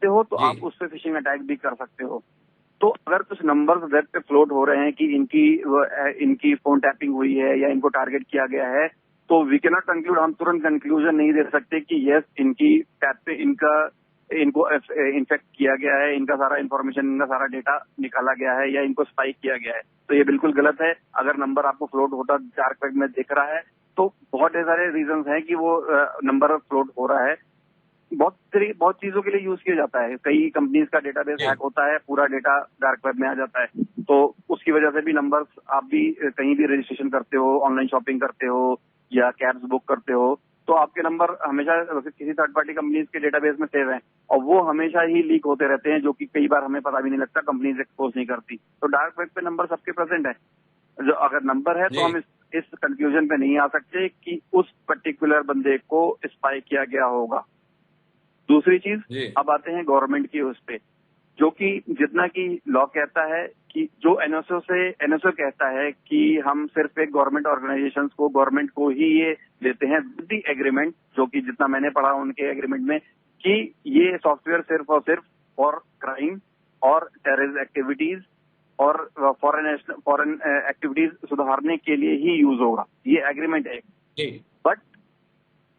हो तो आप उस पर फिशिंग अटैक भी कर सकते हो। तो अगर कुछ नंबर्स वेब पे फ्लोट हो रहे हैं कि इनकी फोन टैपिंग हुई है या इनको टारगेट किया गया है, तो वी कैन नॉट कंक्लूड, हम तुरंत कंक्लूजन नहीं दे सकते कि यस इनकी टैप पे इनको इन्फेक्ट किया गया है, इनका सारा इन्फॉर्मेशन, इनका सारा डेटा निकाला गया है या इनको स्पाइक किया गया है। तो ये बिल्कुल गलत है। अगर नंबर आपको फ्लोट होता डार्क वेब में दिख रहा है तो बहुत सारे रीजंस हैं कि वो नंबर फ्लोट हो रहा है। बहुत चीजों के लिए यूज किया जाता है। कई कंपनीज का डेटाबेस हैक होता है, पूरा डेटा डार्क वेब में आ जाता है, तो उसकी वजह से भी नंबर्स, आप भी कहीं भी रजिस्ट्रेशन करते हो, ऑनलाइन शॉपिंग करते हो या कैब्स बुक करते हो, तो आपके नंबर हमेशा किसी थर्ड पार्टी कंपनीज के डेटाबेस में सेव हैं और वो हमेशा ही लीक होते रहते हैं, जो कि कई बार हमें पता भी नहीं लगता, कंपनीज एक्सपोज नहीं करती। तो डार्क वेब पे नंबर सबके प्रेजेंट है। जो अगर नंबर है तो हम इस कंक्लूजन पे नहीं आ सकते कि उस पर्टिकुलर बंदे को स्पाई किया गया होगा। दूसरी चीज, अब आते हैं गवर्नमेंट की उस पे, जो कि जितना कि लॉ कहता है कि जो एनएसओ कहता है कि हम सिर्फ एक गवर्नमेंट ऑर्गेनाइजेशंस को, गवर्नमेंट को ही ये देते हैं विद द एग्रीमेंट, जो कि जितना मैंने पढ़ा उनके एग्रीमेंट में, कि ये सॉफ्टवेयर सिर्फ और सिर्फ फॉर क्राइम और टेररिस्ट एक्टिविटीज और फॉरेन एक्टिविटीज सुधारने के लिए ही यूज होगा, ये एग्रीमेंट है। बट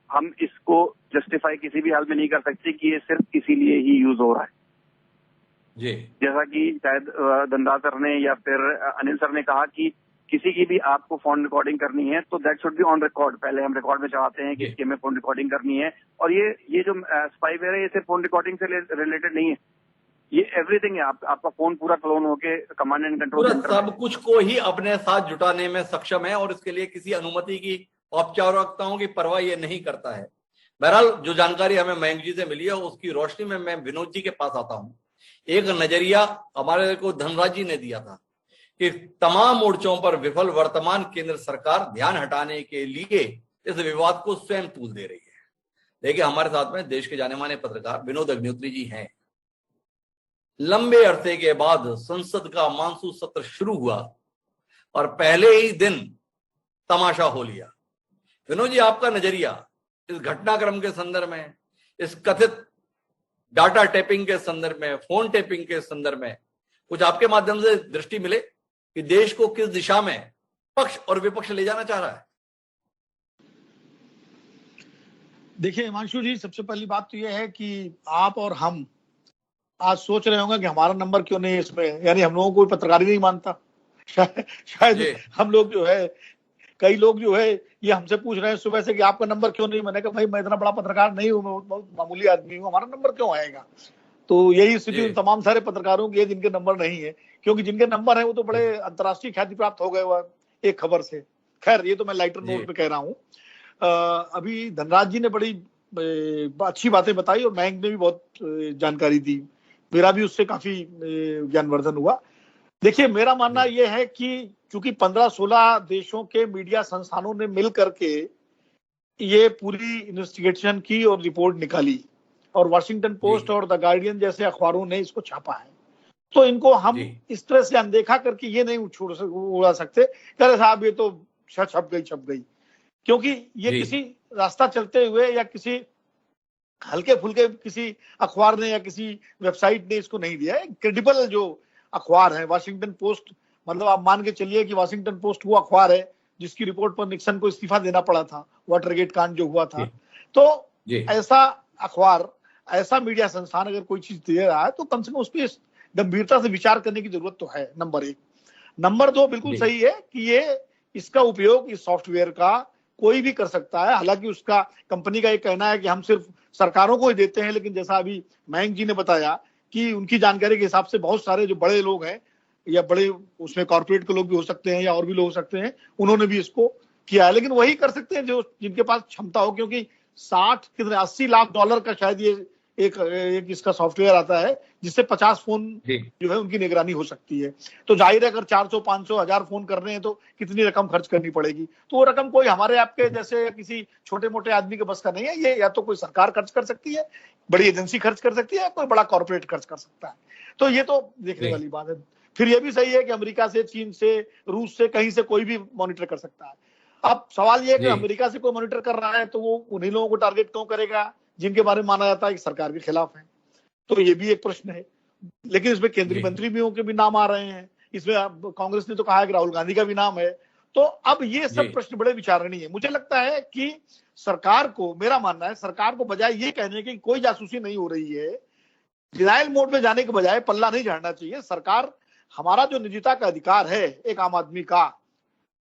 हम इसको जस्टिफाई किसी भी हाल में नहीं कर सकते कि ये सिर्फ इसीलिए ही यूज हो रहा है। जैसा कि शायद धनराज सर ने या फिर अनिल सर ने कहा कि किसी की भी आपको फोन रिकॉर्डिंग करनी है तो that should be on record. पहले हम रिकॉर्ड में चाहते हैं कि इसके में फोन रिकॉर्डिंग करनी है। और ये जो स्पाईवेयर है ये सिर्फ फोन रिकॉर्डिंग से रिलेटेड नहीं है, ये एवरीथिंग है। आपका फोन पूरा क्लोन होके कमांड एंड कंट्रोल पूरा सब कुछ को ही अपने साथ जुटाने में सक्षम है और इसके लिए किसी अनुमति की औपचारिकताओं की परवाह ये नहीं करता है। बहरहाल जो जानकारी हमें मयंक जी से मिली है उसकी रोशनी में मैं विनोद जी के पास आता हूं। एक नजरिया हमारे को धनराज जी ने दिया था कि तमाम मोर्चों पर विफल वर्तमान केंद्र सरकार ध्यान हटाने के लिए इस विवाद को स्वयं तूल दे रही है। देखिए हमारे साथ में देश के जाने माने पत्रकार विनोद अग्निहोत्री जी हैं। लंबे अरसे के बाद संसद का मानसून सत्र शुरू हुआ और पहले ही दिन तमाशा हो लिया। विनोद जी, आपका नजरिया इस घटनाक्रम के संदर्भ में, इस कथित डाटा टैपिंग के संदर्भ में, फोन टैपिंग के संदर्भ में कुछ आपके माध्यम से दृष्टि मिले कि देश को किस दिशा में पक्ष और विपक्ष ले जाना चाह रहा है? देखिए हिमांशु जी, सबसे पहली बात तो यह है कि आप और हम आज सोच रहे होंगे कि हमारा नंबर क्यों नहीं है इसमें, यानी हम लोगों को कोई पत्रकार ही नहीं मानता। शायद हम लोग जो है, कई लोग जो है ये हमसे पूछ रहे हैं सुबह से कि आपका नंबर क्यों नहीं। मैंने कहा भाई मैं इतना बड़ा पत्रकार नहीं हूँ, मैं बहुत मामूली आदमी हूँ, हमारा नंबर क्यों आएगा। तो यही स्थिति तमाम सारे पत्रकारों की है जिनके नंबर नहीं है, क्योंकि जिनके नंबर है वो तो बड़े अंतर्राष्ट्रीय ख्याति प्राप्त हो गए हुआ एक खबर से। खैर ये तो मैं लाइटर नोट पे कह रहा हूँ। अभी धनराज जी ने बड़ी अच्छी बातें बताई और मयंक ने भी बहुत जानकारी दी, मेरा भी उससे काफी ज्ञानवर्धन हुआ। देखिए मेरा मानना यह है कि चूंकि 15-16 देशों के मीडिया संस्थानों ने मिल करके ये पूरी इन्वेस्टिगेशन की और रिपोर्ट निकाली और वाशिंगटन पोस्ट और द गार्डियन जैसे अखबारों ने इसको छापा है, तो इनको हम इस तरह से अनदेखा करके ये नहीं उड़ा सकते अरे साहब ये तो छप गई, क्योंकि ये किसी रास्ता चलते हुए या किसी हल्के फुल्के किसी अखबार ने या किसी वेबसाइट ने इसको नहीं दिया है। क्रेडिबल जो अखबार है वाशिंगटन पोस्ट, मतलब आप मान के चलिए कि वाशिंगटन पोस्ट वो अखबार है जिसकी रिपोर्ट पर निक्सन को इस्तीफा देना पड़ा था, वाटरगेट कांड जो हुआ था। तो ऐसा अखबार, ऐसा मीडिया संस्थान अगर कोई चीज दे रहा है तो कम से कम उस पर गंभीरता से विचार करने की जरूरत तो है, नंबर एक। नंबर दो, बिल्कुल सही है कि ये इसका उपयोग इस सॉफ्टवेयर का कोई भी कर सकता है। हालांकि उसका कंपनी का ये कहना है कि हम सिर्फ सरकारों को ही देते हैं, लेकिन जैसा अभी मयंक जी ने बताया कि उनकी जानकारी के हिसाब से बहुत सारे जो बड़े लोग हैं या बड़े उसमें कॉर्पोरेट के लोग भी हो सकते हैं या और भी लोग हो सकते हैं, उन्होंने भी इसको किया है। लेकिन वही कर सकते हैं जो जिनके पास क्षमता हो, क्योंकि 80 लाख डॉलर का शायद ये एक इसका सॉफ्टवेयर आता है जिससे 50 फोन जो है उनकी निगरानी हो सकती है। तो जाहिर है अगर 400, 500, 1000 फोन कर रहे हैं तो कितनी रकम खर्च करनी पड़ेगी। तो वो रकम कोई हमारे आपके जैसे किसी छोटे मोटे आदमी के बस का नहीं है। ये या तो कोई सरकार खर्च कर सकती है, बड़ी एजेंसी खर्च कर सकती है, या कोई बड़ा कॉर्पोरेट खर्च कर सकता है। तो ये तो देखने वाली बात है। फिर ये भी सही है कि अमेरिका से, चीन से, रूस से, कहीं से कोई भी मॉनिटर कर सकता है। अब सवाल ये है कि अमेरिका से कोई मॉनिटर कर रहा है तो वो उन्हीं लोगों को टारगेट क्यों करेगा जिनके बारे में माना जाता है कि सरकार के खिलाफ है। तो ये भी एक प्रश्न है। लेकिन इसमें केंद्रीय मंत्रियों के भी नाम आ रहे हैं, इसमें कांग्रेस ने तो कहा है कि राहुल गांधी का भी नाम है। तो अब ये सब प्रश्न बड़े विचारणीय है। मुझे लगता है कि सरकार को, मेरा मानना है सरकार को बजाय ये कहने के कोई जासूसी नहीं हो रही है, डिनाइल मोड में जाने के बजाय पल्ला नहीं झाड़ना चाहिए। सरकार, हमारा जो निजता का अधिकार है एक आम आदमी का,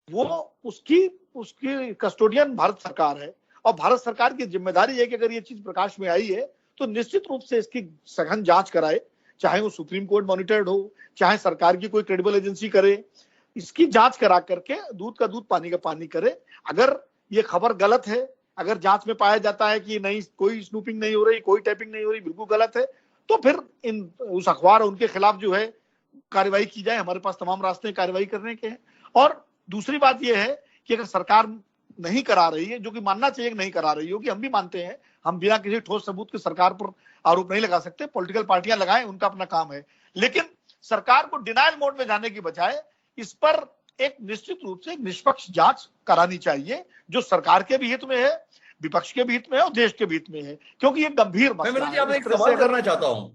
वो उसकी कस्टोडियन भारत सरकार है और भारत सरकार की जिम्मेदारी है कि अगर ये चीज प्रकाश में आई है तो निश्चित रूप से इसकी सघन जांच कराए, चाहे वो सुप्रीम कोर्ट मॉनिटर्ड हो, चाहे सरकार की कोई क्रेडिबल एजेंसी करे, इसकी जांच करा करके दूध का दूध पानी का पानी करे। अगर ये खबर गलत है, अगर जांच में पाया जाता है कि नहीं कोई स्नूपिंग नहीं हो रही, कोई टैपिंग नहीं हो रही, बिल्कुल गलत है, तो फिर उस अखबार उनके खिलाफ जो है कार्रवाई की जाए। हमारे पास तमाम रास्ते कार्रवाई करने के हैं। और दूसरी बात यह है कि अगर सरकार नहीं करा रही है, जो कि मानना चाहिए कि नहीं करा रही हो, कि हम भी मानते हैं, हम बिना किसी ठोस सबूत के सरकार पर आरोप नहीं लगा सकते, पॉलिटिकल पार्टियां लगाएं, उनका अपना काम है। लेकिन सरकार को डिनाइल मोड में जाने की बजाय इस पर एक निश्चित रूप से निष्पक्ष जांच करानी चाहिए, जो सरकार के भी हित में है, विपक्ष के भी हित में है और देश के भी हित में है, क्योंकि ये गंभीर मसला है। मैं एक सवाल करना चाहता हूं।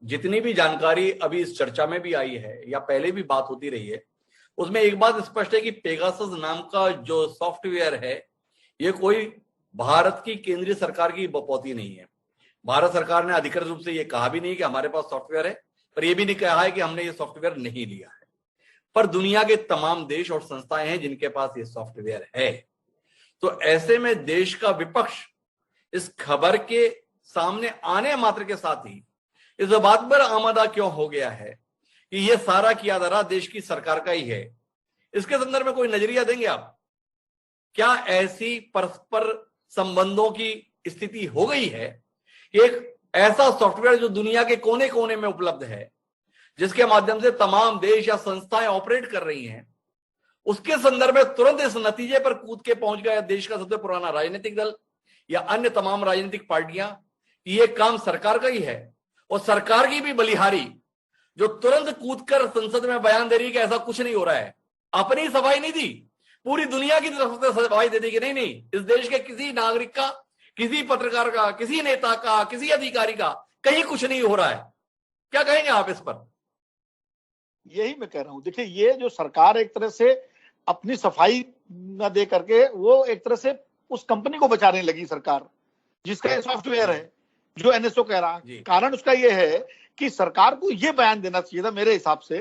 जितनी भी जानकारी अभी इस चर्चा में भी आई है या पहले भी बात होती रही है, उसमें एक बात स्पष्ट है कि पेगासस नाम का जो सॉफ्टवेयर है ये कोई भारत की केंद्रीय सरकार की बपौती नहीं है। भारत सरकार ने अधिकृत रूप से ये कहा भी नहीं कि हमारे पास सॉफ्टवेयर है, पर यह भी नहीं कहा है कि हमने ये सॉफ्टवेयर नहीं लिया है। पर दुनिया के तमाम देश और संस्थाएं हैं जिनके पास ये सॉफ्टवेयर है। तो ऐसे में देश का विपक्ष इस खबर के सामने आने मात्र के साथ ही इस बात पर आमादा क्यों हो गया है कि ये सारा किया धरा देश की सरकार का ही है? इसके संदर्भ में कोई नजरिया देंगे आप? क्या ऐसी परस्पर संबंधों की स्थिति हो गई है कि एक ऐसा सॉफ्टवेयर जो दुनिया के कोने कोने में उपलब्ध है, जिसके माध्यम से तमाम देश या संस्थाएं ऑपरेट कर रही हैं, उसके संदर्भ में तुरंत इस नतीजे पर कूद के पहुंच गया देश का सबसे पुराना राजनीतिक दल या अन्य तमाम राजनीतिक पार्टियां कि ये काम सरकार का ही है, और सरकार की भी बलिहारी जो तुरंत कूदकर संसद में बयान दे रही है कि ऐसा कुछ नहीं हो रहा है। अपनी सफाई नहीं दी, पूरी दुनिया की तरफ से सफाई दे दी कि नहीं नहीं, इस देश के किसी नागरिक का, किसी पत्रकार का, किसी नेता का, किसी अधिकारी का कहीं कुछ नहीं हो रहा है। क्या कहेंगे आप इस पर? यही मैं कह रहा हूं। देखिए, ये जो सरकार एक तरह से अपनी सफाई न दे करके वो एक तरह से उस कंपनी को बचाने लगी सरकार, जिसका सॉफ्टवेयर है, जो एनएसओ कह रहा है। कारण उसका ये है कि सरकार को ये बयान देना चाहिए था मेरे हिसाब से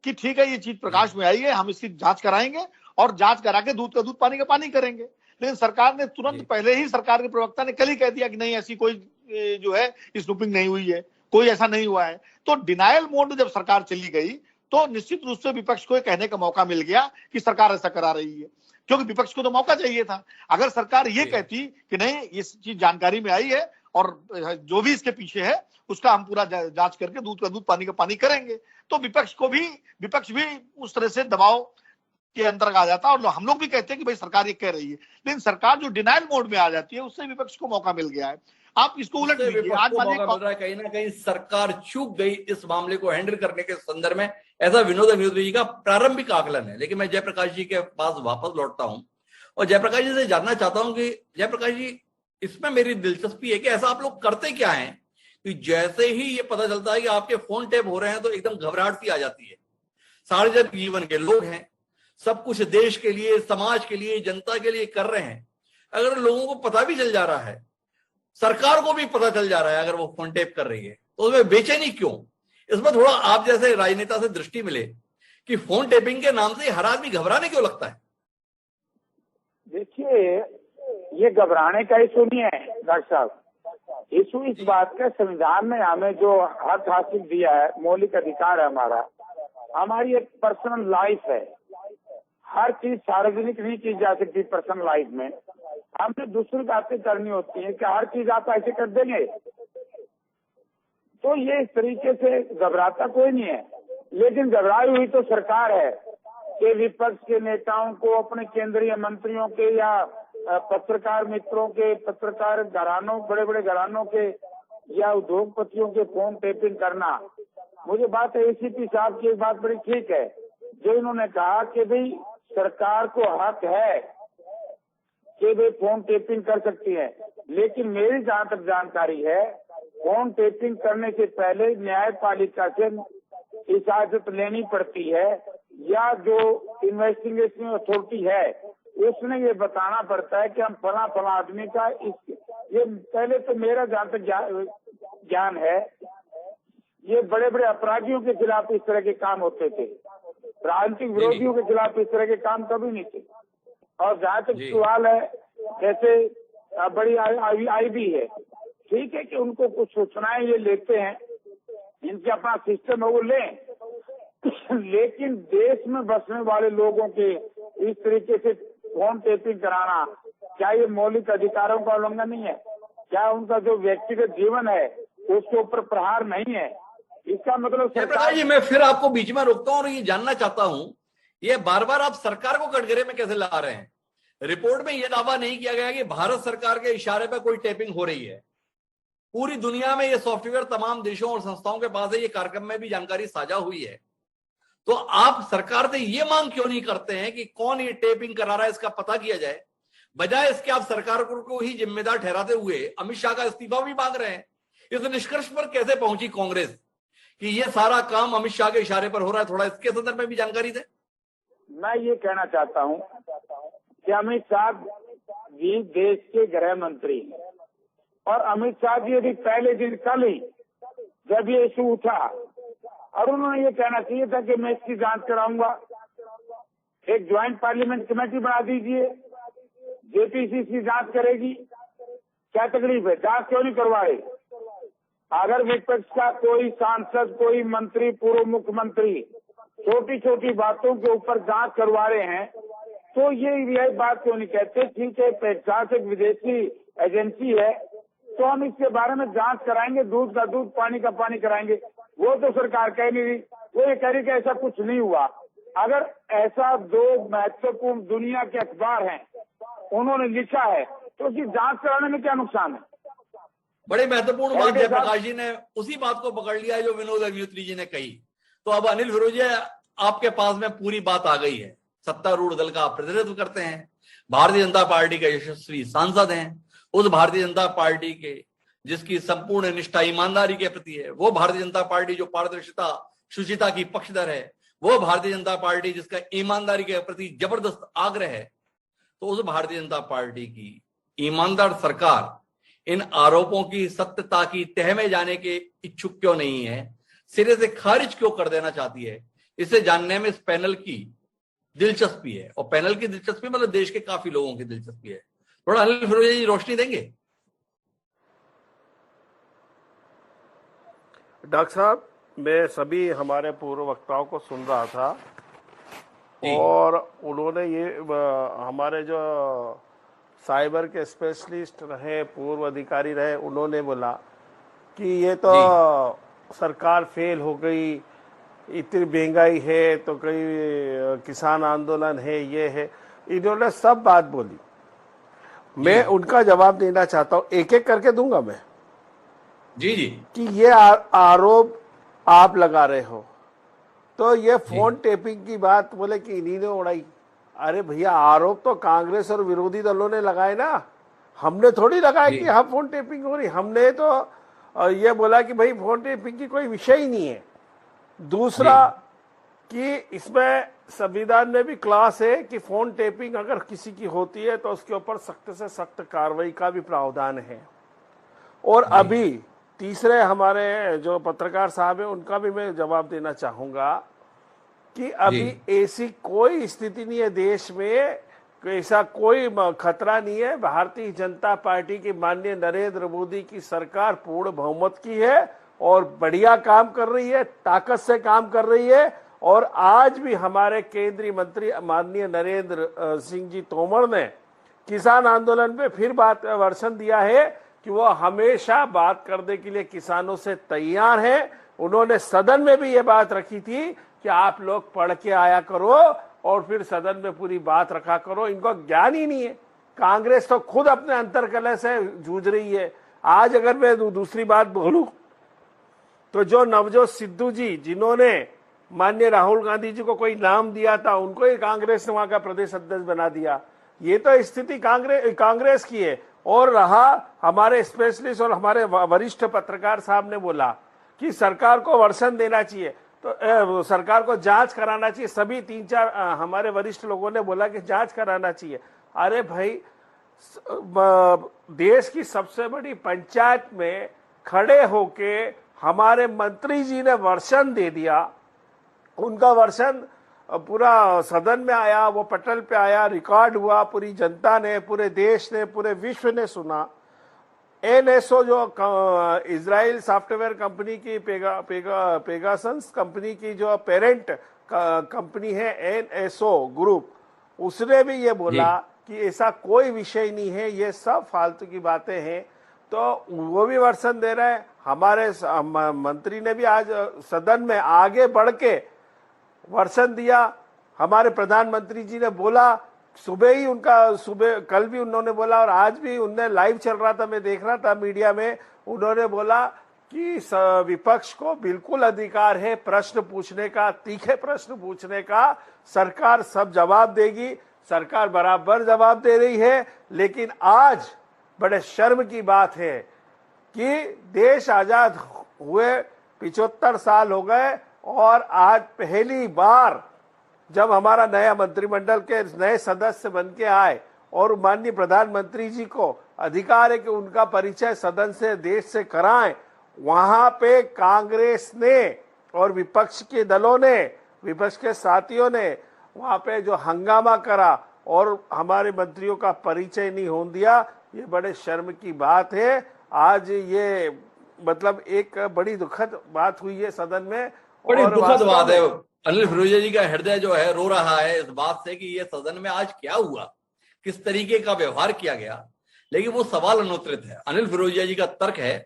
कि ठीक है, ये चीज प्रकाश में आई है, हम इसकी जांच कराएंगे और जांच करा के दूध का दूध पानी का पानी करेंगे। लेकिन सरकार ने तुरंत पहले ही, सरकार के प्रवक्ता ने कल ही कह दिया कि नहीं, ऐसी कोई जो है स्नूपिंग नहीं हुई है, कोई ऐसा नहीं हुआ है। तो डिनायल मोड में जब सरकार चली गई तो निश्चित रूप से विपक्ष को कहने का मौका मिल गया कि सरकार ऐसा करा रही है, क्योंकि विपक्ष को तो मौका चाहिए था। अगर सरकार ये कहती कि नहीं, ये चीज जानकारी में आई है और जो भी इसके पीछे है उसका हम पूरा जांच करके दूध का दूध पानी का पानी करेंगे, तो विपक्ष भी उस तरह से दबाव के अंदर आ जाता। और हम लोग भी कहते हैं कि भाई सरकार ये कह रही है, लेकिन सरकार जो डिनायल मोड में आ जाती है, उससे विपक्ष को मौका मिल गया है। आप इसको उलट लीजिए, आज कहीं ना कहीं सरकार चूक गई इस मामले को हैंडल करने के संदर्भ में, ऐसा विनोद अग्निहोत्री जी का प्रारंभिक आकलन है। लेकिन मैं जयप्रकाश जी के पास वापस लौटता हूं और जयप्रकाश जी से जानना चाहता हूं कि जयप्रकाश जी, इसमें मेरी दिलचस्पी है कि ऐसा आप लोग करते क्या हैं कि जैसे ही ये पता चलता है कि आपके फोन टैप हो रहे हैं तो एकदम घबराहट सी आ जाती है। सार्वजनिक जीवन के लोग हैं, सब कुछ देश के लिए, समाज के लिए, जनता के लिए कर रहे हैं। अगर लोगों को पता भी चल जा रहा है, सरकार को भी पता चल जा रहा है अगर वो फोन टैप कर रही है, तो उसमें बेचैनी क्यों? इसमें थोड़ा आप जैसे राजनेता से दृष्टि मिले कि फोन टैपिंग के नाम से हर आदमी घबराने क्यों लगता है? देखिए, ये घबराने का इशू नहीं है डॉक्टर साहब। इशू इस बात का, संविधान ने हमें जो हक हासिल दिया है, मौलिक अधिकार है हमारा, हमारी एक पर्सनल लाइफ है। हर चीज सार्वजनिक नहीं की जा सकती पर्सनल लाइफ में। हमने दूसरी बातें करनी होती है कि हर चीज आप ऐसे कर देंगे, तो ये इस तरीके से घबराता कोई नहीं है। लेकिन घबराई हुई तो सरकार है कि विपक्ष के नेताओं को, अपने केंद्रीय मंत्रियों के या पत्रकार मित्रों के, पत्रकार घरानों, बड़े बड़े घरानों के या उद्योगपतियों के फोन टैपिंग करना। मुझे बात है, एसीपी साहब की एक बात बड़ी ठीक है, जो इन्होंने कहा कि भाई सरकार को हक है कि वे फोन टैपिंग कर सकती है। लेकिन मेरी जहां तक जानकारी है, फोन टैपिंग करने से पहले न्यायपालिका से इजाजत लेनी पड़ती है, या जो इन्वेस्टिगेशन अथॉरिटी है उसने ये बताना पड़ता है कि हम फला आदमी का ये पहले तो मेरा जहां तक ज्ञान है, ये बड़े बड़े अपराधियों के खिलाफ इस तरह के काम होते थे, राजनीतिक विरोधियों के खिलाफ इस तरह के काम कभी नहीं थे। और जहाँ तक सवाल है, जैसे बड़ी आई भी है, ठीक है कि उनको कुछ सूचनाएं ये लेते हैं, इनके अपना सिस्टम है वो लें, लेकिन देश में बसने वाले लोगों के इस तरीके से फोन टैपिंग कराना, क्या ये मौलिक अधिकारों का उल्लंघन नहीं है? क्या उनका जो व्यक्तिगत जीवन है उसके ऊपर प्रहार नहीं है? इसका मतलब सरकार जी, मैं फिर आपको बीच में रोकता हूं और ये जानना चाहता हूं, ये बार बार आप सरकार को कटघरे में कैसे ला रहे हैं? रिपोर्ट में यह दावा नहीं किया गया कि भारत सरकार के इशारे पर कोई टैपिंग हो रही है। पूरी दुनिया में ये सॉफ्टवेयर तमाम देशों और संस्थाओं के पास है, ये कार्यक्रम में भी जानकारी साझा हुई है। तो आप सरकार से ये मांग क्यों नहीं करते हैं कि कौन ये टैपिंग करा रहा है, इसका पता किया जाए? बजाय इसके आप सरकार को ही जिम्मेदार ठहराते हुए अमित शाह का इस्तीफा भी मांग रहे हैं। इस निष्कर्ष पर कैसे पहुंची कांग्रेस कि ये सारा काम अमित शाह के इशारे पर हो रहा है? थोड़ा इसके संदर्भ में भी जानकारी दें। मैं ये कहना चाहता हूं कि अमित शाह जी देश के गृह मंत्री हैं, और अमित शाह जी यदि पहले दिन कल ही जब ये इशू उठा और उन्होंने ये कहना चाहिए था कि मैं इसकी जांच कराऊंगा, एक ज्वाइंट पार्लियामेंट कमेटी बना दीजिए, जेपीसीसी जांच करेगी। क्या तकलीफ है, जांच क्यों नहीं करवाए? अगर विपक्ष का कोई सांसद, कोई मंत्री, पूर्व मुख्यमंत्री छोटी छोटी बातों के ऊपर जांच करवा रहे हैं तो ये बात क्यों नहीं कहते? ठीक है, पहचान एक विदेशी एजेंसी है तो हम इसके बारे में जांच कराएंगे, दूध का दूध, पानी का पानी कराएंगे। वो तो सरकार कह नहीं रही, वो ये कह रही कि ऐसा कुछ नहीं हुआ। अगर ऐसा दो महत्वपूर्ण दुनिया के अखबार हैं, उन्होंने लिखा है तो उसकी जांच कराने में क्या नुकसान है? बड़े महत्वपूर्ण बात जयप्रकाश जी ने उसी बात को पकड़ लिया जो विनोद अग्निहोत्री जी ने कही। तो अब अनिल फिरोजिया, आपके पास में पूरी बात आ गई है। सत्तारूढ़ दल का आप प्रतिनिधित्व करते हैं, भारतीय जनता पार्टी के यशस्वी सांसद हैं, उस भारतीय जनता पार्टी के जिसकी संपूर्ण निष्ठा ईमानदारी के प्रति है, वो भारतीय जनता पार्टी जो पारदर्शिता, शुचिता की पक्षधर है, वो भारतीय जनता पार्टी जिसका ईमानदारी के प्रति जबरदस्त आग्रह है। तो उस भारतीय जनता पार्टी की ईमानदार सरकार इन आरोपों की सत्यता की तह में जाने के इच्छुक क्यों नहीं है, सिरे से खारिज क्यों कर देना चाहती है, इसे जानने में इस पैनल की दिलचस्पी है। और पैनल की दिलचस्पी मतलब देश के काफी लोगों की दिलचस्पी है। थोड़ा अनिल फिरोजिया जी रोशनी देंगे? डॉक्टर साहब, मैं सभी हमारे पूर्व वक्ताओं को सुन रहा था और उन्होंने ये हमारे जो साइबर के स्पेशलिस्ट रहे, पूर्व अधिकारी रहे, उन्होंने बोला कि ये तो सरकार फेल हो गई, इतनी महंगाई है तो कई किसान आंदोलन है, ये है, इन्होंने सब बात बोली। मैं उनका जवाब देना चाहता हूं, एक एक करके दूंगा मैं। जी कि ये आरोप आप लगा रहे हो, तो ये फोन टेपिंग की बात बोले कि इन्हीं ने उड़ाई। अरे भैया, आरोप तो कांग्रेस और विरोधी दलों ने लगाए ना, हमने थोड़ी लगाया कि हाँ फोन टेपिंग हो रही। हमने तो ये बोला कि भाई फोन टेपिंग की कोई विषय ही नहीं है। दूसरा कि इसमें संविधान में भी क्लास है कि फोन टेपिंग अगर किसी की होती है तो उसके ऊपर सख्त से सख्त कार्रवाई का भी प्रावधान है। और अभी तीसरे हमारे जो पत्रकार साहब है उनका भी मैं जवाब देना चाहूंगा कि अभी ऐसी कोई स्थिति नहीं है देश में, ऐसा कोई खतरा नहीं है। भारतीय जनता पार्टी की माननीय नरेंद्र मोदी की सरकार पूर्ण बहुमत की है और बढ़िया काम कर रही है, ताकत से काम कर रही है। और आज भी हमारे केंद्रीय मंत्री माननीय नरेंद्र सिंह जी तोमर ने किसान आंदोलन पे फिर वर्षन दिया है कि वो हमेशा बात करने के लिए किसानों से तैयार हैं। उन्होंने सदन में भी ये बात रखी थी कि आप लोग पढ़ के आया करो और फिर सदन में पूरी बात रखा करो। इनको ज्ञान ही नहीं है। कांग्रेस तो खुद अपने अंतर्कलह से जूझ रही है। आज अगर मैं दूसरी बात बोलूं तो जो नवजोत सिद्धू जी, जिन्होंने माननीय राहुल गांधी जी को कोई नाम दिया था, उनको ही कांग्रेस ने वहां का प्रदेश अध्यक्ष बना दिया। ये तो स्थिति कांग्रेस की है। और रहा हमारे स्पेशलिस्ट और हमारे वरिष्ठ पत्रकार साहब ने बोला कि सरकार को वर्षन देना चाहिए, तो सरकार को जांच कराना चाहिए। सभी 3-4 हमारे वरिष्ठ लोगों ने बोला कि जांच कराना चाहिए। अरे भाई, देश की सबसे बड़ी पंचायत में खड़े होके हमारे मंत्री जी ने वर्षन दे दिया। उनका वर्षन पूरा सदन में आया, वो पटल पे आया, रिकॉर्ड हुआ, पूरी जनता ने, पूरे देश ने, पूरे विश्व ने सुना। NSO जो इजराइल सॉफ्टवेयर कंपनी की पेगासस कंपनी की जो पेरेंट कंपनी है NSO ग्रुप, उसने भी ये बोला कि ऐसा कोई विषय नहीं है, ये सब फालतू की बातें हैं। तो वो भी वर्षन दे रहे हैं। हमारे मंत्री ने भी आज सदन में आगे बढ़ के वर्षन दिया। हमारे प्रधानमंत्री जी ने बोला, सुबह कल भी उन्होंने बोला और आज भी उन्हें लाइव चल रहा था, मैं देख रहा था मीडिया में, उन्होंने बोला कि विपक्ष को बिल्कुल अधिकार है प्रश्न पूछने का, तीखे प्रश्न पूछने का। सरकार सब जवाब देगी, सरकार बराबर जवाब दे रही है। लेकिन आज बड़े शर्म की बात है कि देश आजाद हुए 75 साल हो गए और आज पहली बार जब हमारा नया मंत्रिमंडल के नए सदस्य बन के आए और माननीय प्रधानमंत्री जी को अधिकार है कि उनका परिचय सदन से, देश से कराएं, वहां पे कांग्रेस ने और विपक्ष के दलों ने, विपक्ष के साथियों ने वहां पे जो हंगामा करा और हमारे मंत्रियों का परिचय नहीं होने दिया, ये बड़े शर्म की बात है। आज ये मतलब एक बड़ी दुखद बात हुई है सदन में। बड़ी और दुखद बात है। वास्तव अनिल फिरोजिया जी का हृदय जो है रो रहा है इस बात से कि ये सदन में आज क्या हुआ, किस तरीके का व्यवहार किया गया। लेकिन वो सवाल अनुत्तरित है। अनिल फिरोजिया जी का तर्क है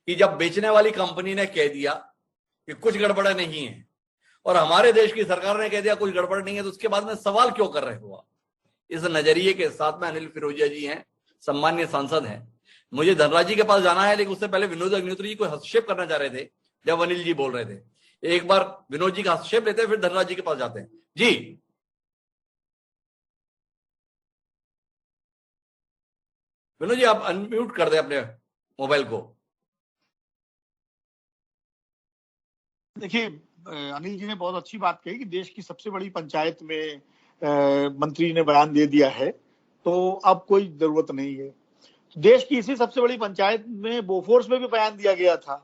कि जब बेचने वाली कंपनी ने कह दिया कि कुछ गड़बड़ नहीं है और हमारे देश की सरकार ने कह दिया कुछ गड़बड़ नहीं है, तो उसके बाद में सवाल क्यों कर रहे हो? इस नजरिए के साथ में अनिल फिरोजिया जी हैं, सम्मानीय सांसद हैं। मुझे धनराज जी के पास जाना है, लेकिन उससे पहले विनोद अग्निहोत्री जी कोई हस्तक्षेप करना चाह रहे थे जब अनिल जी बोल रहे थे। एक बार विनोद जी का हस्तक्षेप लेते हैं, फिर धनराज जी के पास जाते हैं। जी विनोद जी, आप अनम्यूट कर दें अपने मोबाइल को। देखिए, अनिल जी ने बहुत अच्छी बात कही कि देश की सबसे बड़ी पंचायत में मंत्री ने बयान दे दिया है, तो अब कोई जरूरत नहीं है। देश की इसी सबसे बड़ी पंचायत में बोफोर्स में भी बयान दिया गया था।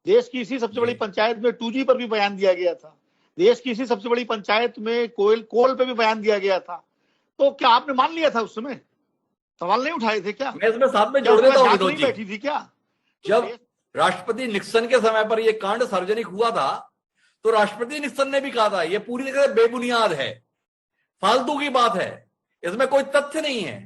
देश की इसी सबसे बड़ी पंचायत में 2G पर भी बयान दिया गया था। देश की इसी सबसे बड़ी पंचायत में कोल पे भी बयान दिया गया था। तो क्या आपने मान लिया था? उस समय सवाल नहीं उठाए थे क्या? मैं इसमें साथ में जोड़ देता हूं विनोद जी, बैठी थी क्या? जब राष्ट्रपति निक्सन के समय पर यह कांड सार्वजनिक हुआ था, तो राष्ट्रपति निक्सन ने भी कहा था यह पूरी तरह से बेबुनियाद है, फालतू की बात है, इसमें कोई तथ्य नहीं है।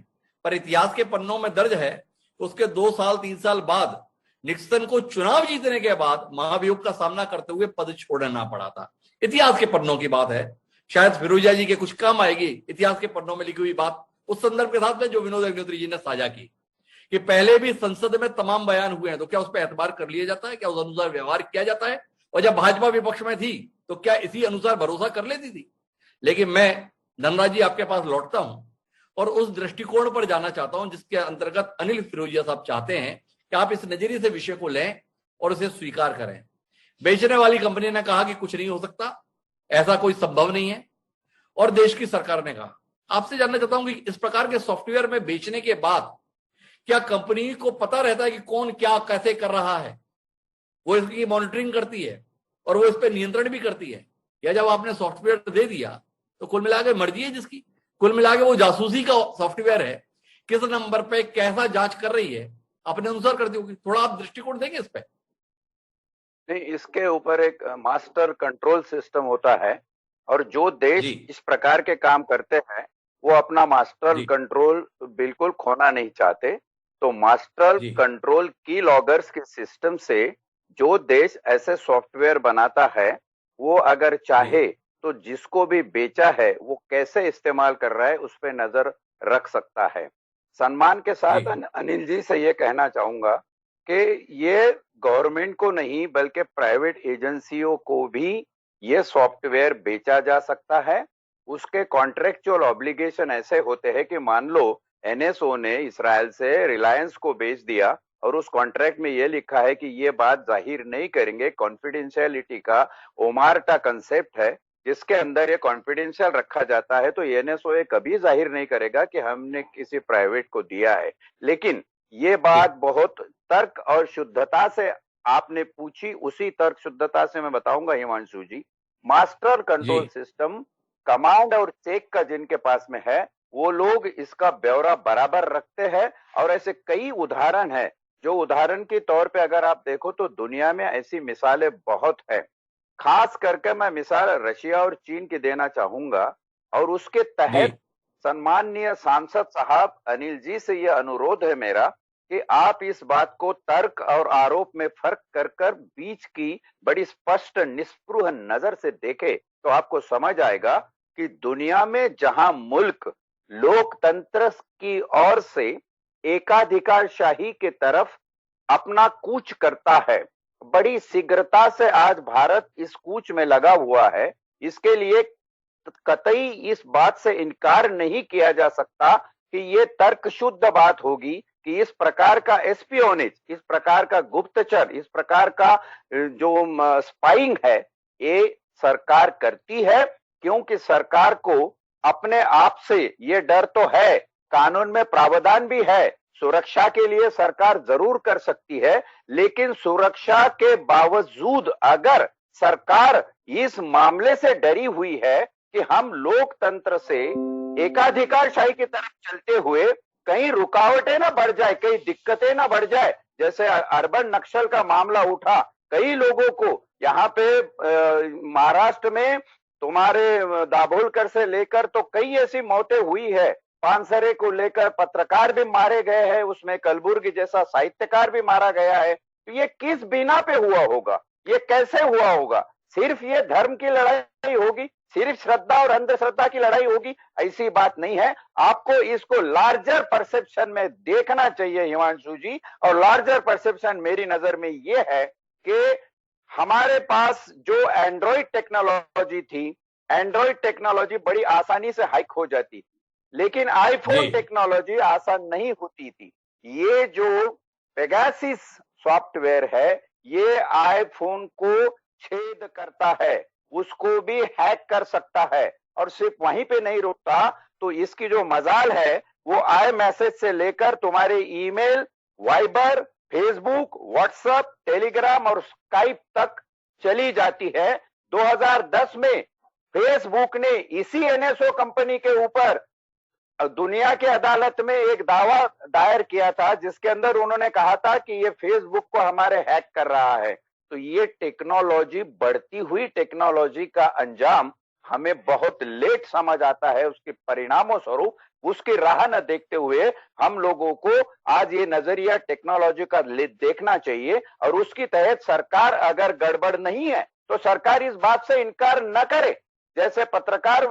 पर इतिहास के पन्नों में दर्ज है, उसके 2 साल 3 साल बाद निक्सन को चुनाव जीतने के बाद महाभियोग का सामना करते हुए पद छोड़ना पड़ा था। इतिहास के पन्नों की बात है, शायद फिरोजिया जी के कुछ काम आएगी इतिहास के पन्नों में लिखी हुई बात उस संदर्भ के साथ में जो विनोद अग्निहोत्री जी ने साझा की कि पहले भी संसद में तमाम बयान हुए हैं, तो क्या उस पर एतबार कर लिया जाता है? क्या उस अनुसार व्यवहार किया जाता है? और जब भाजपा विपक्ष में थी तो क्या इसी अनुसार भरोसा कर लेती थी? लेकिन मैं धनराज जी आपके पास लौटता हूं और उस दृष्टिकोण पर जाना चाहता हूं जिसके अंतर्गत अनिल फिरोजिया साहब चाहते हैं कि आप इस नजरिए से विषय को लें और उसे स्वीकार करें। बेचने वाली कंपनी ने कहा कि कुछ नहीं हो सकता, ऐसा कोई संभव नहीं है, और देश की सरकार ने कहा। आपसे जानना चाहता हूं कि इस प्रकार के सॉफ्टवेयर में बेचने के बाद क्या कंपनी को पता रहता है कि कौन क्या कैसे कर रहा है? वो इसकी मॉनिटरिंग करती है और वो इस पर नियंत्रण भी करती है? या जब आपने सॉफ्टवेयर दे दिया तो कुल मिला के मर्जी है जिसकी, कुल मिला के वो जासूसी का सॉफ्टवेयर है, किस नंबर पे कैसा जांच कर रही है अपने अनुसार करती होगी? थोड़ा आप दृष्टिकोण देंगे इस पे? नहीं, इसके ऊपर एक मास्टर कंट्रोल सिस्टम होता है और जो देश इस प्रकार के काम करते हैं वो अपना मास्टर कंट्रोल बिल्कुल खोना नहीं चाहते। तो मास्टर कंट्रोल की लॉगर्स के सिस्टम से जो देश ऐसे सॉफ्टवेयर बनाता है वो अगर चाहे तो जिसको भी बेचा है वो कैसे इस्तेमाल कर रहा है उस पर नजर रख सकता है। सम्मान के साथ अनिल जी से ये कहना चाहूंगा कि ये गवर्नमेंट को नहीं बल्कि प्राइवेट एजेंसियों को भी ये सॉफ्टवेयर बेचा जा सकता है। उसके कॉन्ट्रेक्चुअल ऑब्लिगेशन ऐसे होते हैं कि मान लो एनएसओ ने इसराइल से रिलायंस को बेच दिया और उस कॉन्ट्रैक्ट में ये लिखा है कि ये बात जाहिर नहीं करेंगे, कॉन्फिडेंशियलिटी का ओमार्टा कंसेप्ट है जिसके अंदर ये कॉन्फिडेंशियल रखा जाता है, तो एनएसओ ये कभी जाहिर नहीं करेगा कि हमने किसी प्राइवेट को दिया है। लेकिन ये बात बहुत तर्क और शुद्धता से आपने पूछी, उसी तर्क शुद्धता से मैं बताऊंगा हिमांशु जी। मास्टर कंट्रोल सिस्टम कमांड और चेक का जिनके पास में है वो लोग इसका ब्यौरा बराबर रखते हैं और ऐसे कई उदाहरण है जो उदाहरण के तौर पे अगर आप देखो तो दुनिया में ऐसी मिसालें बहुत है। खास करके मैं मिसाल रशिया और चीन की देना चाहूंगा और उसके तहत सम्माननीय सांसद साहब अनिल जी से यह अनुरोध है मेरा कि आप इस बात को तर्क और आरोप में फर्क कर कर बीच की बड़ी स्पष्ट निष्पृह नजर से देखें तो आपको समझ आएगा कि दुनिया में जहां मुल्क लोकतंत्र की ओर से एकाधिकारशाही के तरफ अपना कूच करता है, बड़ी शीघ्रता से आज भारत इस कूच में लगा हुआ है। इसके लिए कतई इस बात से इनकार नहीं किया जा सकता कि ये तर्कशुद्ध बात होगी कि इस प्रकार का एस्पियोनेज, इस प्रकार का गुप्तचर, इस प्रकार का जो स्पाइंग है ये सरकार करती है, क्योंकि सरकार को अपने आप से ये डर तो है, कानून में प्रावधान भी है, सुरक्षा के लिए सरकार जरूर कर सकती है, लेकिन सुरक्षा के बावजूद अगर सरकार इस मामले से डरी हुई है कि हम लोकतंत्र से एकाधिकारशाही की तरफ चलते हुए कहीं रुकावटें ना बढ़ जाए, कहीं दिक्कतें ना बढ़ जाए। जैसे अर्बन नक्सल का मामला उठा, कई लोगों को यहाँ पे महाराष्ट्र में तुम्हारे दाभोलकर से लेकर तो कई ऐसी मौतें हुई है, पानसरे को लेकर पत्रकार भी मारे गए हैं, उसमें कलबुर्गी जैसा साहित्यकार भी मारा गया है। तो ये किस बिना पे हुआ होगा, ये कैसे हुआ होगा? सिर्फ ये धर्म की लड़ाई होगी, सिर्फ श्रद्धा और अंधश्रद्धा की लड़ाई होगी? ऐसी बात नहीं है। आपको इसको लार्जर परसेप्शन में देखना चाहिए हिमांशु जी। और लार्जर परसेप्शन मेरी नजर में ये है कि हमारे पास जो एंड्रॉइड टेक्नोलॉजी थी, एंड्रॉइड टेक्नोलॉजी बड़ी आसानी से हैक हो जाती, लेकिन आईफोन टेक्नोलॉजी आसान नहीं होती थी। ये जो पेगासिस सॉफ्टवेयर है, ये आईफोन को छेद करता है, उसको भी हैक कर सकता है। और सिर्फ वहीं पे नहीं रुकता, तो इसकी जो मजाल है वो आई मैसेज से लेकर तुम्हारे email, Viber, Facebook, WhatsApp, Telegram और स्काइप तक चली जाती है। 2010 में फेसबुक ने इसी एनएसओ कंपनी के ऊपर दुनिया की अदालत में एक दावा दायर किया था, जिसके अंदर उन्होंने कहा था कि ये फेसबुक को हमारे हैक कर रहा है। तो ये टेक्नोलॉजी, बढ़ती हुई टेक्नोलॉजी का अंजाम हमें बहुत लेट समझ आता है। उसके परिणामों स्वरूप, उसकी राह न देखते हुए हम लोगों को आज ये नजरिया टेक्नोलॉजी का देखना चाहिए। और उसकी तहत सरकार अगर गड़बड़ नहीं है तो सरकार इस बात से इनकार न करे। जैसे पत्रकार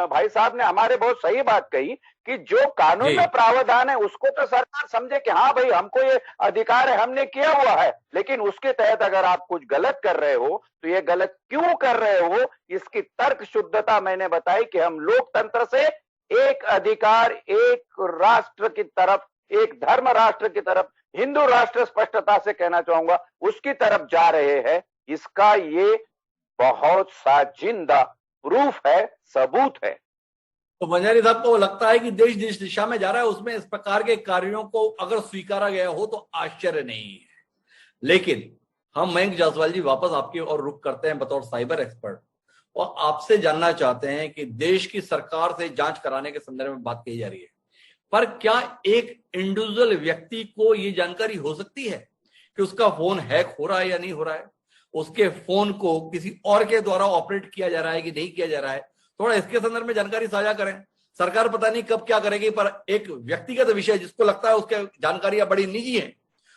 भाई साहब ने हमारे बहुत सही बात कही कि जो कानून में प्रावधान है उसको तो सरकार समझे कि हाँ भाई हमको ये अधिकार है, हमने किया हुआ है, लेकिन उसके तहत अगर आप कुछ गलत कर रहे हो तो ये गलत क्यों कर रहे हो, इसकी तर्क शुद्धता मैंने बताई कि हम लोकतंत्र से एक अधिकार, एक राष्ट्र की तरफ, एक धर्म राष्ट्र की तरफ, हिंदू राष्ट्र स्पष्टता से कहना चाहूंगा, उसकी तरफ जा रहे हैं। इसका ये बहुत साजिंदा प्रूफ है, सबूत है। तो बंजारी साहब को लगता है कि देश जिस दिशा में जा रहा है उसमें इस प्रकार के कार्यों को अगर स्वीकारा गया हो तो आश्चर्य नहीं है। लेकिन हम मयंक जायसवाल जी वापस आपकी ओर रुख करते हैं बतौर साइबर एक्सपर्ट, और आपसे जानना चाहते हैं कि देश की सरकार से जांच कराने के संदर्भ में बात कही जा रही है, पर क्या एक इंडिविजुअल व्यक्ति को ये जानकारी हो सकती है कि उसका फोन हैक हो रहा है या नहीं हो रहा है, उसके फोन को किसी और के द्वारा ऑपरेट किया जा रहा है कि नहीं किया जा रहा है? थोड़ा इसके संदर्भ में जानकारी साझा करें। सरकार पता नहीं कब क्या करेगी, पर एक व्यक्तिगत विषय जिसको लगता है उसके जानकारियां बड़ी निजी हैं,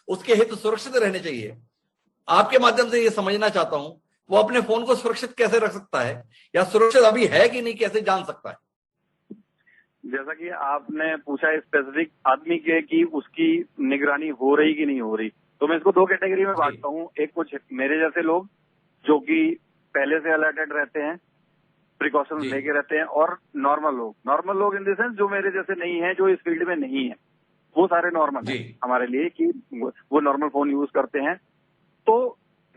उसके हित सुरक्षित रहने चाहिए। आपके माध्यम से ये समझना चाहता हूं, वो अपने फोन को सुरक्षित कैसे रख सकता है, या सुरक्षित अभी है कि नहीं, कैसे जान सकता है? जैसा कि आपने पूछा स्पेसिफिक आदमी के कि उसकी निगरानी हो रही कि नहीं हो रही, तो मैं इसको दो कैटेगरी में बांटता हूँ। एक कुछ मेरे जैसे लोग जो कि पहले से अलर्टेड रहते हैं, प्रिकॉशन लेके रहते हैं, और नॉर्मल लोग इन द सेंस जो मेरे जैसे नहीं है, जो इस फील्ड में नहीं है, वो सारे नॉर्मल है हमारे लिए कि वो नॉर्मल फोन यूज करते हैं। तो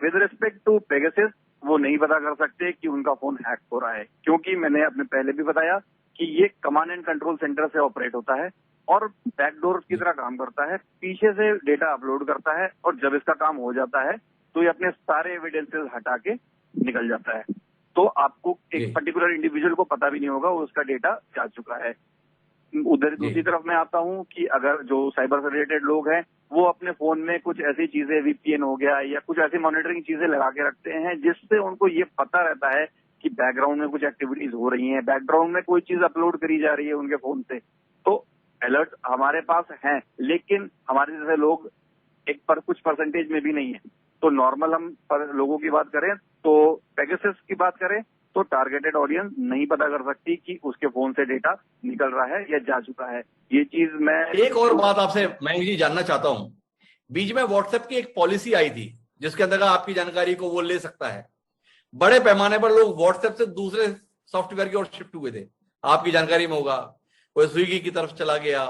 विद रिस्पेक्ट टू पेगासस वो नहीं पता कर सकते कि उनका फोन हैक हो रहा है, क्योंकि मैंने अपने पहले भी बताया कि ये कमांड एंड कंट्रोल सेंटर से ऑपरेट होता है और बैकडोर की तरह काम करता है, पीछे से डेटा अपलोड करता है, और जब इसका काम हो जाता है तो ये अपने सारे एविडेंसेस हटा के निकल जाता है। तो आपको एक पर्टिकुलर इंडिविजुअल को पता भी नहीं होगा उसका डेटा जा चुका है। उधर दूसरी तरफ मैं आता हूँ कि अगर जो साइबर से रिलेटेड लोग हैं वो अपने फोन में कुछ ऐसी चीजें, वीपीएन हो गया या कुछ ऐसी मॉनिटरिंग चीजें लगा के रखते हैं जिससे उनको ये पता रहता है कि बैकग्राउंड में कुछ एक्टिविटीज हो रही हैं, बैकग्राउंड में कोई चीज अपलोड करी जा रही है उनके फोन से। तो अलर्ट हमारे पास हैं, लेकिन हमारे जैसे लोग कुछ परसेंटेज में भी नहीं है। तो नॉर्मल हम लोगों की बात करें तो पेगासस की बात करें तो टारगेटेड ऑडियंस नहीं पता कर सकती कि उसके फोन से डेटा निकल रहा है या जा चुका है। ये चीज मैं एक और बात आपसे मयंक जी जानना चाहता हूं। बीच में व्हाट्सएप की एक पॉलिसी आई थी जिसके अंदर आपकी जानकारी को वो ले सकता है। बड़े पैमाने पर लोग व्हाट्सएप से दूसरे सॉफ्टवेयर की ओर शिफ्ट हुए थे। आपकी जानकारी में होगा, कोई स्विगी की तरफ चला गया,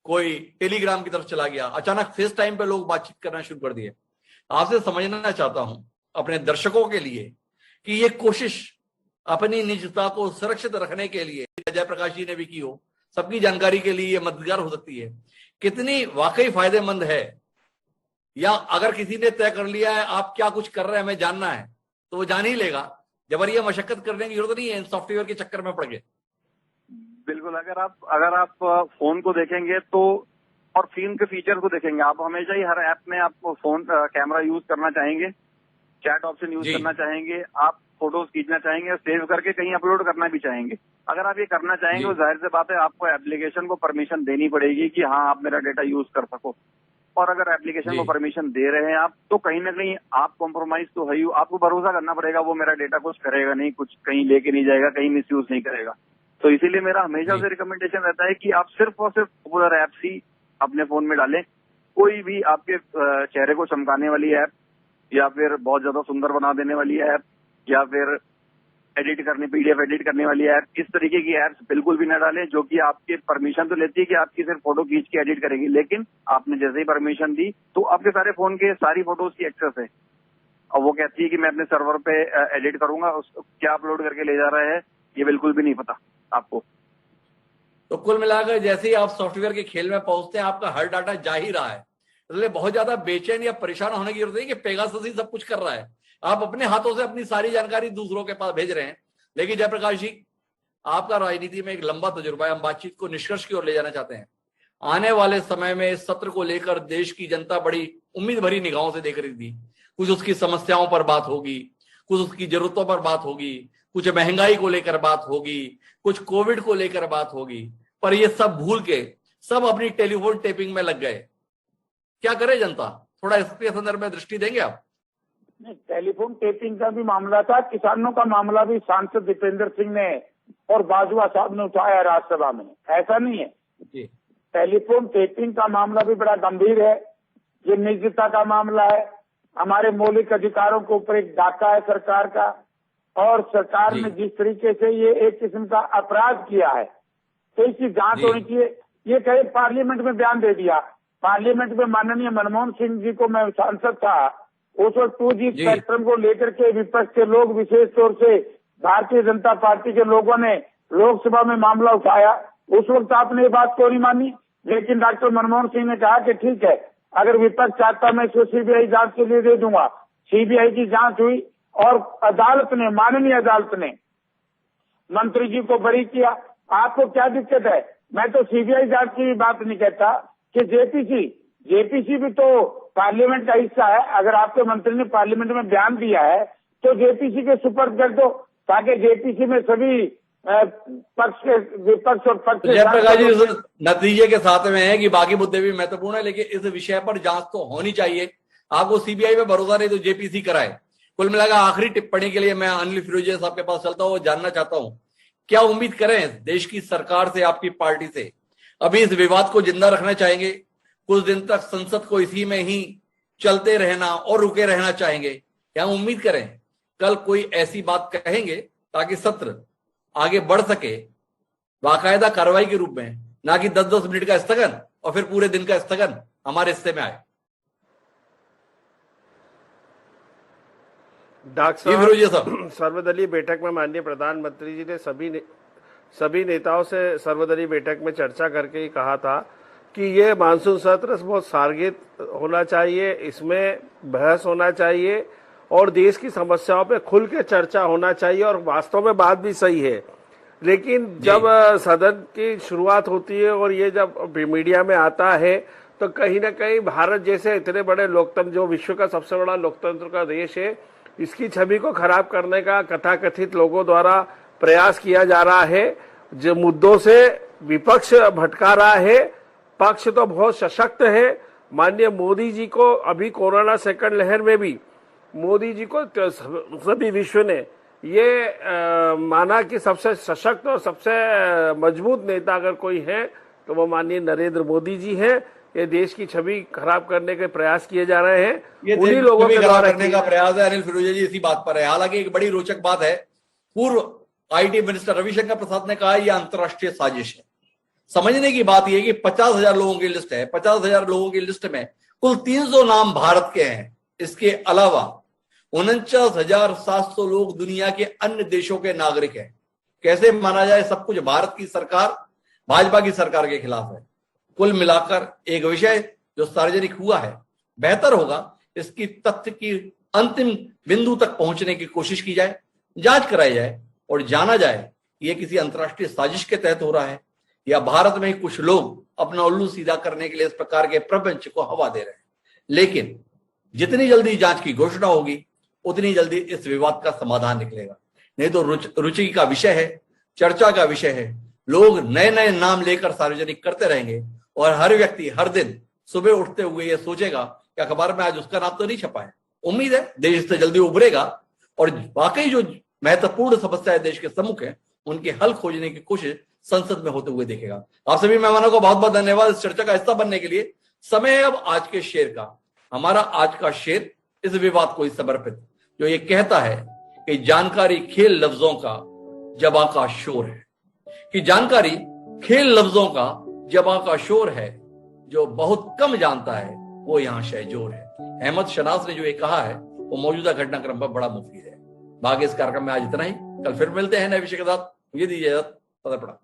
कोई टेलीग्राम की तरफ चला गया, अचानक फेस टाइम पे लोग बातचीत करना शुरू कर दिए। आपसे समझना चाहता हूं अपने दर्शकों के लिए कि ये कोशिश अपनी निजता को सुरक्षित रखने के लिए जयप्रकाश जी ने भी की हो, सबकी जानकारी के लिए ये मददगार हो सकती है, कितनी वाकई फायदेमंद है? या अगर किसी ने तय कर लिया है आप क्या कुछ कर रहे हैं हमें जानना है, तो वो जान ही लेगा, जबरिया मशक्कत करने की जरूरत नहीं है इन सॉफ्टवेयर के चक्कर में पड़ के। बिल्कुल, अगर आप फोन को देखेंगे तो और फिल्म के फीचर को देखेंगे, आप हमेशा ही हर ऐप में आप फोन कैमरा यूज करना चाहेंगे, चैट ऑप्शन यूज करना चाहेंगे, आप फोटोज खींचना चाहेंगे और सेव करके कहीं अपलोड करना भी चाहेंगे। अगर आप ये करना चाहेंगे तो जाहिर सी बात है आपको एप्लीकेशन को परमिशन देनी पड़ेगी कि हाँ आप मेरा डेटा यूज कर सको। और अगर एप्लीकेशन को परमिशन दे रहे हैं आप तो कहीं ना कहीं आप कॉम्प्रोमाइज तो है ही, आपको भरोसा करना पड़ेगा वो मेरा डेटा कुछ करेगा नहीं, कुछ कहीं लेके नहीं जाएगा, कहीं मिसयूज नहीं करेगा। तो इसीलिए मेरा हमेशा से रिकमेंडेशन रहता है कि आप सिर्फ और सिर्फ पॉपुलर ऐप्स ही अपने फोन में डालें। कोई भी आपके चेहरे को चमकाने वाली ऐप या फिर बहुत ज्यादा सुंदर बना देने वाली ऐप या फिर पीडीएफ एडिट करने वाली ऐप, इस तरीके की ऐप्स बिल्कुल भी न डालें जो कि आपकी परमिशन तो लेती है कि आपकी सिर्फ फोटो खींच के एडिट करेगी, लेकिन आपने जैसे ही परमिशन दी तो आपके सारे फोन के सारी फोटोज की एक्सेस है और वो कहती है कि मैं अपने सर्वर पे एडिट करूंगा, क्या अपलोड करके ले जा रहा है ये बिल्कुल भी नहीं पता आपको। तो कुल मिलाकर जैसे ही आप सॉफ्टवेयर के खेल में पहुंचते हैं आपका हर डाटा जा ही रहा है, इसलिए बहुत ज्यादा बेचैन या परेशान होने की जरूरत नहीं कि पेगासस ही सब कुछ कर रहा है। आप अपने हाथों से अपनी सारी जानकारी दूसरों के पास भेज रहे हैं। लेकिन जयप्रकाश जी, आपका राजनीति में एक लंबा तजुर्बा है, हम बातचीत को निष्कर्ष की ओर ले जाना चाहते हैं। आने वाले समय में इस सत्र को लेकर देश की जनता बड़ी उम्मीद भरी निगाहों से देख रही थी। कुछ उसकी समस्याओं पर बात होगी, कुछ उसकी जरूरतों पर बात होगी, कुछ महंगाई को लेकर बात होगी, कुछ कोविड को लेकर बात होगी, पर ये सब भूल के सब अपनी टेलीफोन टेपिंग में लग गए। क्या करे जनता, थोड़ा इसके संदर्भ में दृष्टि देंगे आप? नहीं, टेलीफोन टेपिंग का भी मामला था, किसानों का मामला भी सांसद दीपेंद्र सिंह ने और बाजवा साहब ने उठाया राज्यसभा में, ऐसा नहीं है जी। टेलीफोन टेपिंग का मामला भी बड़ा गंभीर है, ये निजता का मामला है, हमारे मौलिक अधिकारों के ऊपर एक डाका है सरकार का, और सरकार ने जिस तरीके से ये एक किस्म का अपराध किया है तो इसकी जांच होनी चाहिए। ये कहे पार्लियामेंट में बयान दे दिया, पार्लियामेंट में माननीय मनमोहन सिंह जी को, मैं सांसद था उस वक्त 2G स्पेक्ट्रम को लेकर के विपक्ष के लोग, विशेष तौर से भारतीय जनता पार्टी के लोगों ने लोकसभा में मामला उठाया। उस वक्त आपने ये बात क्यों नहीं मानी? लेकिन डॉक्टर मनमोहन सिंह ने कहा कि ठीक है, अगर विपक्ष चाहता मैं इसको सीबीआई जांच के लिए दे दूंगा। सीबीआई की जांच हुई और अदालत ने, माननीय अदालत ने मंत्री जी को बरी किया। आपको क्या दिक्कत है? मैं तो सीबीआई जांच की बात नहीं कहता कि जेपीसी भी तो पार्लियामेंट का हिस्सा है। अगर आपके मंत्री ने पार्लियामेंट में बयान दिया है तो जेपीसी के सुपर्द कर दो, ताकि जेपीसी में सभी पक्ष के, विपक्ष और पक्ष जयप्रकाश जी इस नतीजे के साथ में है कि बाकी मुद्दे भी महत्वपूर्ण है, लेकिन इस विषय पर जांच तो होनी चाहिए। आपको सीबीआई पे भरोसा नहीं तो जेपीसी कराए। कुल मिलाकर आखिरी टिप्पणी के लिए मैं अनिल फिरोजिया साहब के पास चलता हूँ, जानना चाहता हूँ क्या उम्मीद करें देश की सरकार से, आपकी पार्टी से? अभी इस विवाद को जिंदा रखना चाहेंगे? कुछ दिन तक संसद को इसी में ही चलते रहना और रुके रहना चाहेंगे? क्या उम्मीद करें कल कोई ऐसी बात कहेंगे ताकि सत्र आगे बढ़ सके बाकायदा कार्रवाई के रूप में, ना कि 10-10 मिनट का स्थगन और फिर पूरे दिन का स्थगन हमारे हिस्से में आए? डॉक्टर साहब, सर्वदलीय बैठक में माननीय प्रधानमंत्री जी ने सभी नेताओं से सर्वदलीय बैठक में चर्चा करके ही कहा था कि ये मानसून सत्र बहुत सार्गिक होना चाहिए, इसमें बहस होना चाहिए और देश की समस्याओं पे खुल के चर्चा होना चाहिए। और वास्तव में बात भी सही है, लेकिन जब सदन की शुरुआत होती है और ये जब मीडिया में आता है तो कहीं ना कहीं भारत जैसे इतने बड़े लोकतंत्र, जो विश्व का सबसे बड़ा लोकतंत्र का देश है, इसकी छवि को खराब करने का कथाकथित लोगों द्वारा प्रयास किया जा रहा है। जो मुद्दों से विपक्ष भटका रहा है, पक्ष तो बहुत सशक्त है। माननीय मोदी जी को अभी कोरोना सेकंड लहर में भी मोदी जी को सभी विश्व ने ये माना कि सबसे सशक्त और सबसे मजबूत नेता अगर कोई है तो वो माननीय नरेंद्र मोदी जी हैं। ये देश की छवि खराब करने के प्रयास किए जा रहे हैं, उन्हीं लोगों के द्वारा करने का प्रयास है। अनिल फिरोजिया जी इसी बात पर है। हालांकि एक बड़ी रोचक बात है, पूर्व आईटी मिनिस्टर रविशंकर प्रसाद ने कहा यह अंतर्राष्ट्रीय साजिश है। समझने की बात यह कि 50,000 लोगों की लिस्ट है, 50,000 लोगों की लिस्ट में कुल 300 नाम भारत के हैं। इसके अलावा 49,700 लोग दुनिया के अन्य देशों के नागरिक हैं। कैसे माना जाए सब कुछ भारत की सरकार, भाजपा की सरकार के खिलाफ है? कुल मिलाकर एक विषय जो सार्वजनिक हुआ है, बेहतर होगा इसकी तथ्य की अंतिम बिंदु तक पहुंचने की कोशिश की जाए, जांच कराई जाए और जाना जाए कि यह किसी अंतर्राष्ट्रीय साजिश के तहत हो रहा है या भारत में ही कुछ लोग अपना उल्लू सीधा करने के लिए इस प्रकार के प्रपंच को हवा दे रहे हैं। लेकिन जितनी जल्दी जांच की घोषणा होगी उतनी जल्दी इस विवाद का समाधान निकलेगा। नहीं तो रुचि का विषय है, चर्चा का विषय है। लोग नए नए नाम लेकर सार्वजनिक करते रहेंगे और हर व्यक्ति हर दिन सुबह उठते हुए ये सोचेगा कि अखबार में आज उसका नाम तो नहीं छपा है। उम्मीद है देश इससे जल्दी उभरेगा और वाकई जो महत्वपूर्ण समस्याएं देश के सम्मुख है उनके हल खोजने की कोशिश संसद में होते हुए देखेगा। आप सभी मेहमानों को बहुत बहुत धन्यवाद इस चर्चा का हिस्सा बनने के लिए। समय है अब आज के शेर का। हमारा आज का शेर इस विवाद को समर्पित, जो ये कहता है कि जानकारी खेल लफ्जों का जब का शोर है, कि जानकारी खेल लफ्जों का जब का शोर है, जो बहुत कम जानता है वो यहाँ शहजोर है। अहमद शनास ने जो ये कहा है वो मौजूदा घटनाक्रम पर बड़ा मुफीद है। बाकी इस कार्यक्रम में आज इतना ही। कल फिर मिलते हैं नए विषय के साथ। मुझे दीजिए इजाजत।